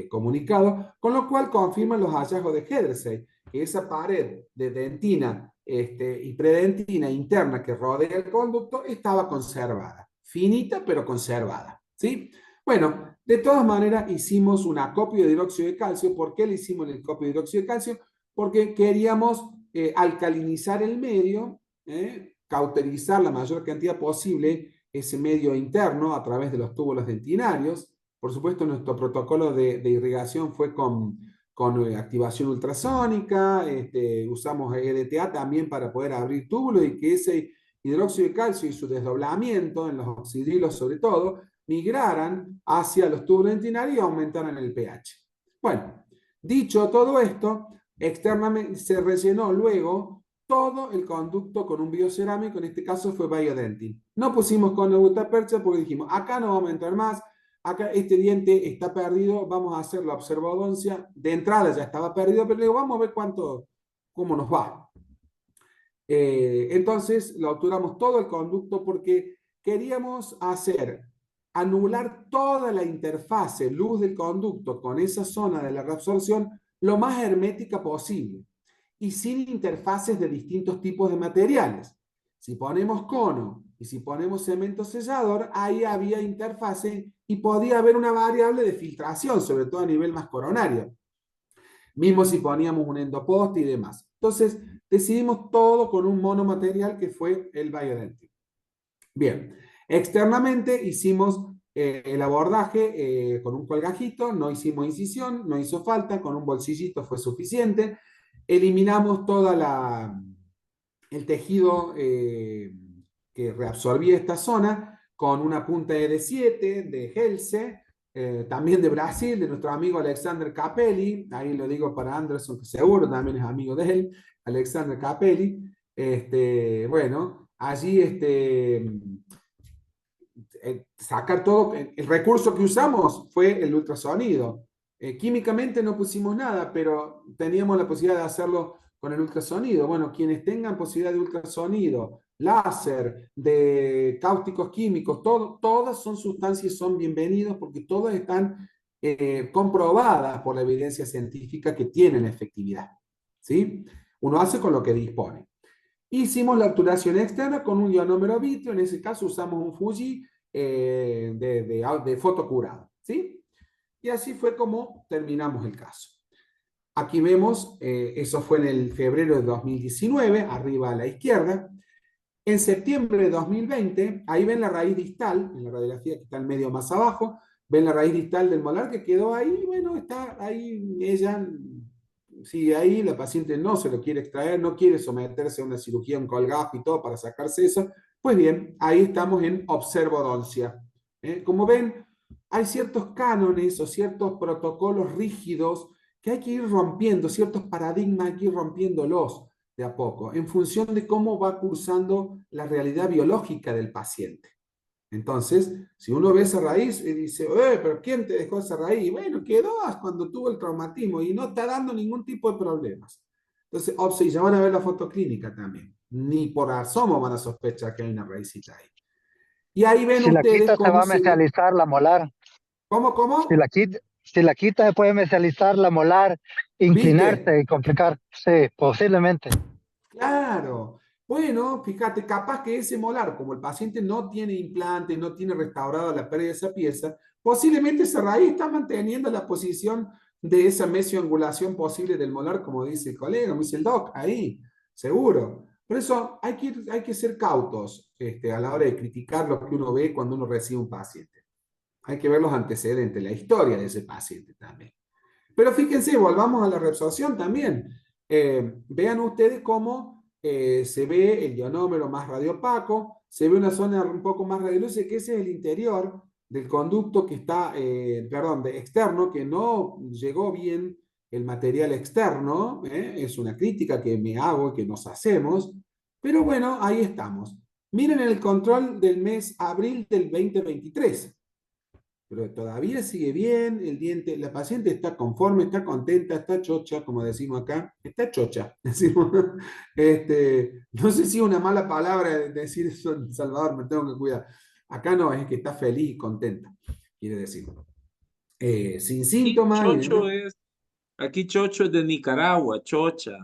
comunicado, con lo cual confirman los hallazgos de Hedersey, que esa pared de dentina y predentina interna que rodea el conducto estaba conservada. Finita, pero conservada, ¿sí? Bueno, de todas maneras hicimos un acopio de hidróxido de calcio. ¿Por qué le hicimos el acopio de hidróxido de calcio? Porque queríamos alcalinizar el medio, cauterizar la mayor cantidad posible ese medio interno a través de los túbulos dentinarios. Por supuesto, nuestro protocolo de irrigación fue con activación ultrasónica, usamos EDTA también para poder abrir túbulos y que ese hidróxido de calcio y su desdoblamiento en los oxidrilos sobre todo, migraran hacia los túbulos dentinarios y aumentaran el pH. Bueno, dicho todo esto, externamente se rellenó luego todo el conducto con un biocerámico, en este caso fue Biodentin. No pusimos con gutapercha porque dijimos, acá no vamos a entrar más, acá este diente está perdido, vamos a hacer la observadoncia, de entrada ya estaba perdido, pero luego vamos a ver cómo nos va. Entonces lo obturamos todo el conducto porque queríamos anular toda la interfase luz del conducto con esa zona de la reabsorción lo más hermética posible y sin interfaces de distintos tipos de materiales. Si ponemos cono y si ponemos cemento sellador, ahí había interfase y podía haber una variable de filtración, sobre todo a nivel más coronario. Mismo si poníamos un endoposte y demás. Entonces, decidimos todo con un monomaterial que fue el Biodentin. Bien, externamente hicimos el abordaje con un colgajito, no hicimos incisión, no hizo falta, con un bolsillito fue suficiente. Eliminamos todo el tejido que reabsorbía esta zona con una punta ED7 de Helse, también de Brasil, de nuestro amigo Alexander Capelli, ahí lo digo para Anderson, que seguro también es amigo de él, Alexander Capelli. Bueno, allí sacar todo, el recurso que usamos fue el ultrasonido. Químicamente no pusimos nada, pero teníamos la posibilidad de hacerlo con el ultrasonido? Bueno, quienes tengan posibilidad de ultrasonido, láser, de cáusticos químicos, todas son sustancias, son bienvenidos porque todas están comprobadas por la evidencia científica que tienen efectividad. ¿Sí? Uno hace con lo que dispone. Hicimos la obturación externa con un ionómero vitrio, en ese caso usamos un Fuji de fotocurado. ¿Sí? Y así fue como terminamos el caso. Aquí vemos, eso fue en el febrero de 2019, arriba a la izquierda. En septiembre de 2020, ahí ven la raíz distal, en la radiografía que está en medio más abajo, ven la raíz distal del molar que quedó ahí, bueno, está ahí, ella sigue ahí, la paciente no se lo quiere extraer, no quiere someterse a una cirugía, un colgajo y todo para sacarse eso. Pues bien, ahí estamos en observodoncia. Como ven, hay ciertos cánones o ciertos protocolos rígidos que hay que ir rompiendo, ciertos paradigmas hay que ir rompiéndolos de a poco, en función de cómo va cursando la realidad biológica del paciente. Entonces, si uno ve esa raíz y dice, pero ¿quién te dejó esa raíz? Bueno, quedó cuando tuvo el traumatismo y no está dando ningún tipo de problemas. Entonces, y ya van a ver la foto clínica también. Ni por asomo van a sospechar que hay una raícita ahí. Y ahí ven Si la ustedes quita, se va cómo a mesializar la molar. ¿Cómo, Si cómo? si la quita, se puede mesializar la molar, ¿Viste? inclinarse y complicar. Sí, posiblemente. Claro. Bueno, fíjate, capaz que ese molar, como el paciente no tiene implante, no tiene restaurada la pérdida de esa pieza, posiblemente esa raíz está manteniendo la posición de esa mesioangulación posible del molar, como dice el colega, como dice el doc, ahí, seguro. Por eso hay que ser cautos a la hora de criticar lo que uno ve cuando uno recibe un paciente. Hay que ver los antecedentes, la historia de ese paciente también. Pero fíjense, volvamos a la reabsorción también. Vean ustedes cómo se ve el ionómero más radiopaco, se ve una zona un poco más radiolúcida, que ese es el interior del conducto que está, perdón, de externo, que no llegó bien el material externo, es una crítica que me hago y que nos hacemos, pero bueno, ahí estamos. Miren el control del mes abril del 2023. Pero todavía sigue bien, el diente, la paciente está conforme, está contenta, está chocha, como decimos acá, está chocha, decimos. No sé si es una mala palabra decir eso en Salvador, me tengo que cuidar. Acá no, es que está feliz y contenta, quiere decir. Sin Aquí síntomas y demás. aquí Chocho es de Nicaragua, Chocha,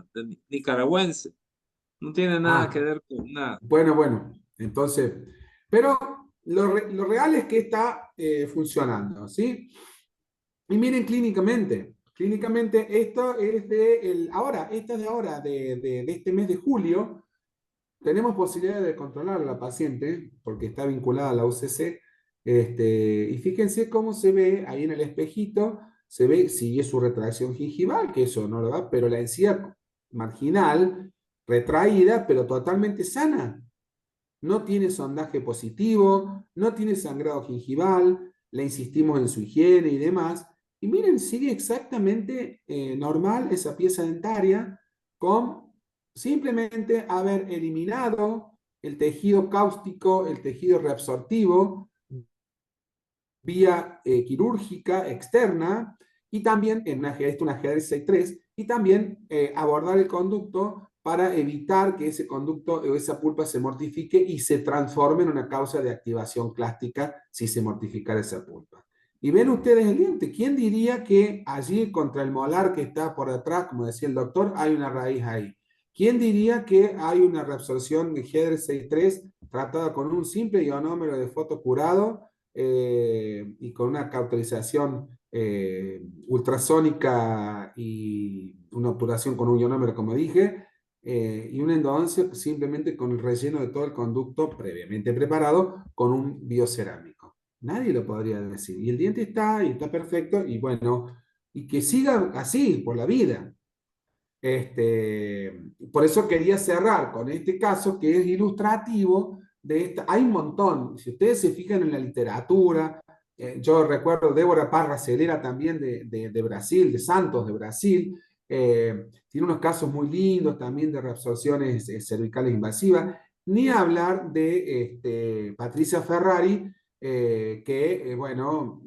nicaragüense. No tiene nada que Ah, ver con nada. bueno, entonces, pero lo real es que está funcionando, ¿sí? Y miren clínicamente esto es esta es de ahora, de este mes de julio, tenemos posibilidad de controlar a la paciente porque está vinculada a la UCC, y fíjense cómo se ve ahí en el espejito, se ve, sigue su retracción gingival, que eso no lo da, pero la encía marginal, retraída, pero totalmente sana. No tiene sondaje positivo, no tiene sangrado gingival, le insistimos en su higiene y demás. Y miren, sigue exactamente normal esa pieza dentaria con simplemente haber eliminado el tejido cáustico, el tejido reabsortivo, vía quirúrgica externa, y también en una GR63, y también abordar el conducto para evitar que ese conducto o esa pulpa se mortifique y se transforme en una causa de activación clástica si se mortificara esa pulpa. Y ven ustedes el diente. ¿Quién diría que allí contra el molar que está por detrás, como decía el doctor, hay una raíz ahí? ¿Quién diría que hay una reabsorción de GR63 tratada con un simple ionómero de fotocurado y con una cauterización ultrasónica y una obturación con un ionómero, como dije, y una endodoncia simplemente con el relleno de todo el conducto previamente preparado con un biocerámico? Nadie lo podría decir. Y el diente está, y está perfecto, y bueno, y que siga así por la vida. Por eso quería cerrar con este caso que es ilustrativo de esta. Hay un montón, si ustedes se fijan en la literatura, yo recuerdo Débora Parra Celera también de Brasil, de Santos de Brasil, tiene unos casos muy lindos también de reabsorciones cervicales invasivas, ni hablar de Patricia Ferrari, que, bueno,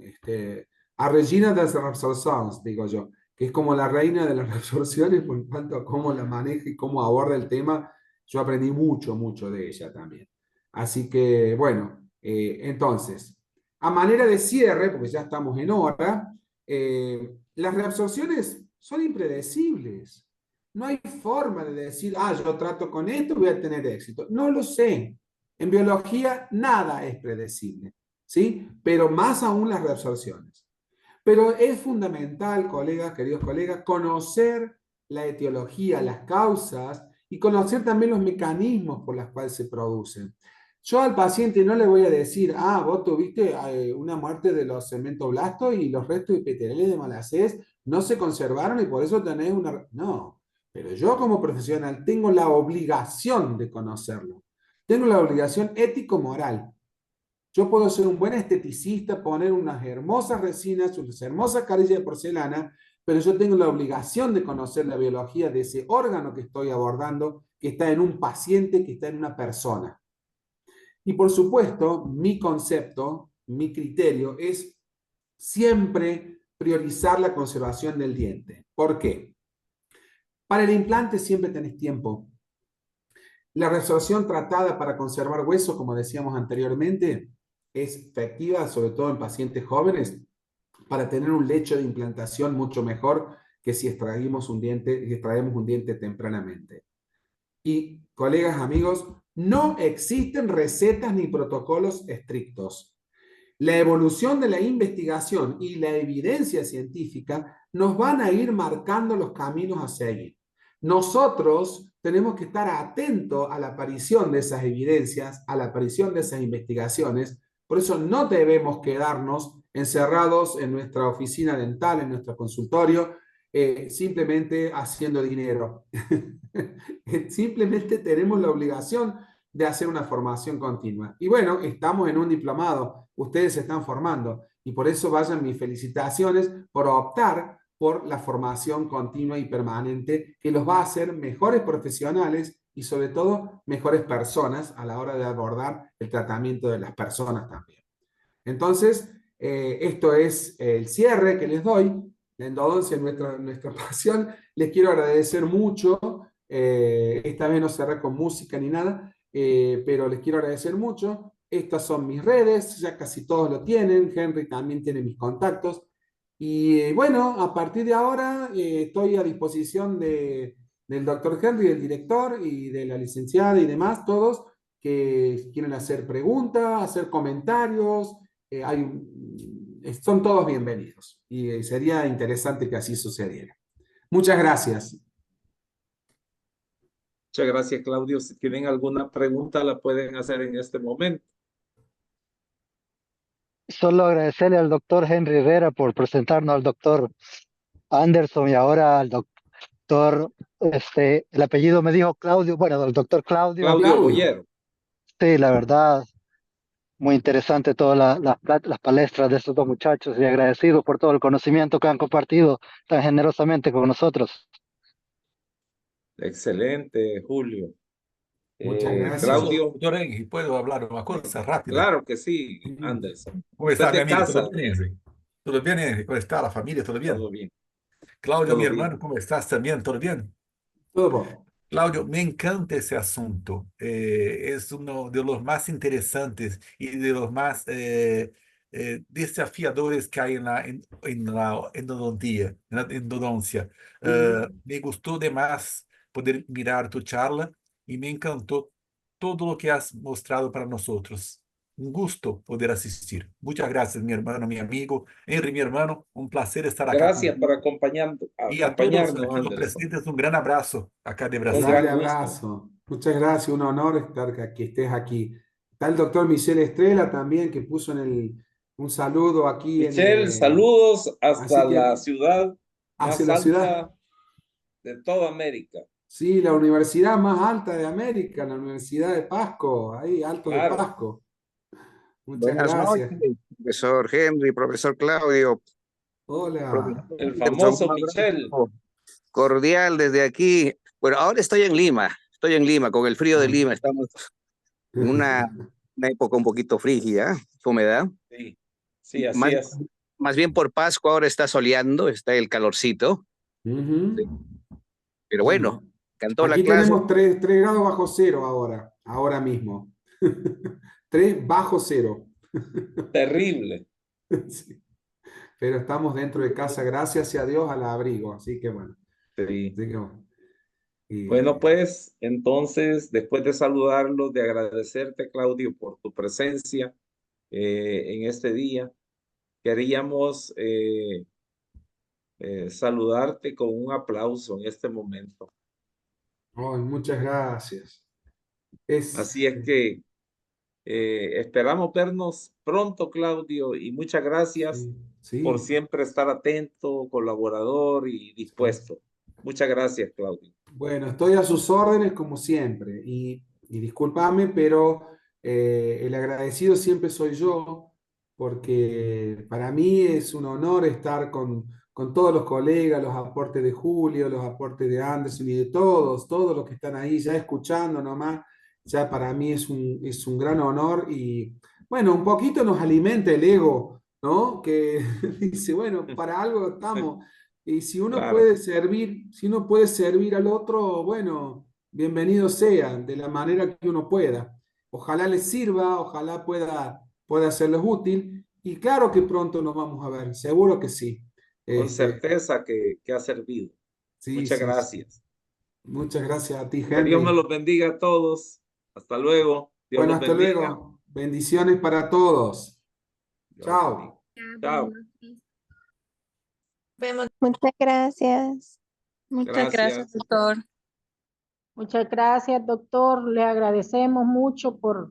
a Regina das Reabsorções, digo yo. que es como la reina de las reabsorciones por en cuanto a cómo la maneja y cómo aborda el tema. Yo aprendí mucho, mucho de ella también. Así que, bueno, entonces, a manera de cierre, porque ya estamos en hora, las reabsorciones son impredecibles. No hay forma de decir, yo trato con esto, voy a tener éxito. No lo sé. En biología nada es predecible, ¿sí? Pero más aún las reabsorciones. Pero es fundamental, colegas, queridos colegas, conocer la etiología, las causas y conocer también los mecanismos por los cuales se producen. Yo al paciente no le voy a decir, vos tuviste una muerte de los cementoblastos y los restos epiteliales de Malacés no se conservaron y por eso tenés una... No, pero yo como profesional tengo la obligación de conocerlo. Tengo la obligación ético-moral. Yo puedo ser un buen esteticista, poner unas hermosas resinas, unas hermosas carillas de porcelana, pero yo tengo la obligación de conocer la biología de ese órgano que estoy abordando, que está en un paciente, que está en una persona. Y por supuesto, mi concepto, mi criterio es siempre priorizar la conservación del diente. ¿Por qué? Para el implante siempre tenés tiempo. La resorción tratada para conservar hueso, como decíamos anteriormente, es efectiva, sobre todo en pacientes jóvenes, para tener un lecho de implantación mucho mejor que si extraemos un diente tempranamente. Y, colegas, amigos, no existen recetas ni protocolos estrictos. La evolución de la investigación y la evidencia científica nos van a ir marcando los caminos a seguir. Nosotros tenemos que estar atentos a la aparición de esas evidencias, a la aparición de esas investigaciones. Por eso no debemos quedarnos encerrados en nuestra oficina dental, en nuestro consultorio, simplemente haciendo dinero. Simplemente tenemos la obligación de hacer una formación continua. Y bueno, estamos en un diplomado, ustedes se están formando y por eso vayan mis felicitaciones por optar por la formación continua y permanente que los va a hacer mejores profesionales y sobre todo mejores personas a la hora de abordar el tratamiento de las personas también. Entonces, esto es el cierre que les doy. La endodoncia es nuestra pasión. Les quiero agradecer mucho. Esta vez no cerré con música ni nada, pero les quiero agradecer mucho. Estas son mis redes, ya casi todos lo tienen. Henry también tiene mis contactos. Y bueno, a partir de ahora estoy a disposición del doctor Henry, del director y de la licenciada y demás, todos que quieren hacer preguntas, hacer comentarios. Son todos bienvenidos y sería interesante que así sucediera. Muchas gracias. Muchas gracias, Claudio. Si tienen alguna pregunta, la pueden hacer en este momento. Solo agradecerle al doctor Henry Herrera por presentarnos al doctor Anderson y ahora al doctor, el apellido me dijo Claudio, bueno, al doctor Claudio. Claudio Boyero. Sí, la verdad, muy interesante todas las palestras de estos dos muchachos y agradecido por todo el conocimiento que han compartido tan generosamente con nosotros. Excelente, Julio. Muchas gracias. Claudio. Doctor Henry, ¿puedo hablar una cosa rápida? Claro que sí, Anderson. ¿Cómo está, mi de amigo? casa. ¿Todo bien, Henry? ¿Todo bien, Henry? ¿Cómo está la familia? ¿Todo bien? Todo bien. Claudio, Todo mi bien. hermano, ¿cómo estás también? ¿Todo bien? Todo por. Claudio, me encanta ese asunto. Es uno de los más interesantes y de los más desafiadores que hay en la endodoncia. Me gustó de más poder mirar tu charla y me encantó todo lo que has mostrado para nosotros. Un gusto poder asistir. Muchas gracias, mi hermano, mi amigo. Henry, mi hermano, un placer estar acá Gracias por contigo. Y a todos acompañarnos, aquí los Anderson. presentes, un gran abrazo acá de Un Brasil. Dale gran gusto. abrazo. Muchas gracias, un honor que estés aquí. Está el doctor Michel Estrella también que puso un saludo aquí Michelle, saludos hasta así que la ciudad hacia más la ciudad. alta de toda América. Sí, la universidad más alta de América, la Universidad de Pasco, ahí, Alto de Claro. Pasco. Muchas Buenas gracias. noches, profesor Henry, profesor Claudio, Hola. profesor El Anderson, famoso un abrazo Michelle. cordial desde aquí. Bueno, ahora estoy en Lima, con el frío de Lima, estamos en una época un poquito frígida, humedad. Sí, sí, así Más, es. más bien por Pascua ahora está soleando, está el calorcito, Ujú. pero bueno, cantó la Aquí clase. tenemos 3 grados bajo cero ahora mismo. 3 bajo cero. Terrible. Sí. Pero estamos dentro de casa, gracias a Dios, al abrigo. Así que bueno. Sí. Así que bueno. Bueno, pues entonces, después de saludarlo, de agradecerte, Claudio, por tu presencia en este día, queríamos saludarte con un aplauso en este momento. Ay, muchas gracias. Así es que esperamos vernos pronto, Claudio, y muchas gracias Sí, por sí, siempre estar atento, colaborador y sí. dispuesto. Muchas gracias, Claudio. Bueno, estoy a sus órdenes como siempre y discúlpame, pero el agradecido siempre soy yo, porque para mí es un honor estar con todos los colegas, los aportes de Julio, los aportes de Anderson y de todos los que están ahí ya escuchando nomás, ya para mí es un gran honor y bueno, un poquito nos alimenta el ego, ¿no? Que dice, bueno, para algo estamos. Y Claro, si uno puede servir al otro, bueno, bienvenido sea, de la manera que uno pueda. Ojalá les sirva, ojalá pueda serles útil. Y claro que pronto nos vamos a ver, seguro que sí. con Este, certeza que ha servido. sí, Muchas sí, sí. gracias. Muchas gracias a ti, Que Dios me Henry. los bendiga a todos. Hasta luego. Dios Bueno, los hasta bendiga. luego. Bendiciones para todos. Dios los bendiga. Chao. Chao. Vemos. Muchas gracias. Muchas gracias, Gracias. doctor. Muchas gracias, doctor. Le agradecemos mucho por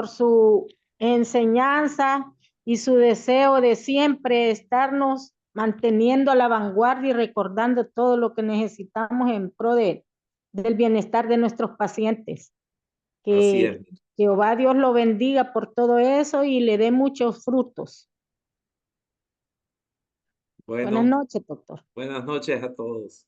su enseñanza y su deseo de siempre estarnos manteniendo a la vanguardia y recordando todo lo que necesitamos en pro del bienestar de nuestros pacientes. Así es. Que Jehová Dios lo bendiga por todo eso y le dé muchos frutos. Buenas Bueno, noches, doctor. buenas noches a todos.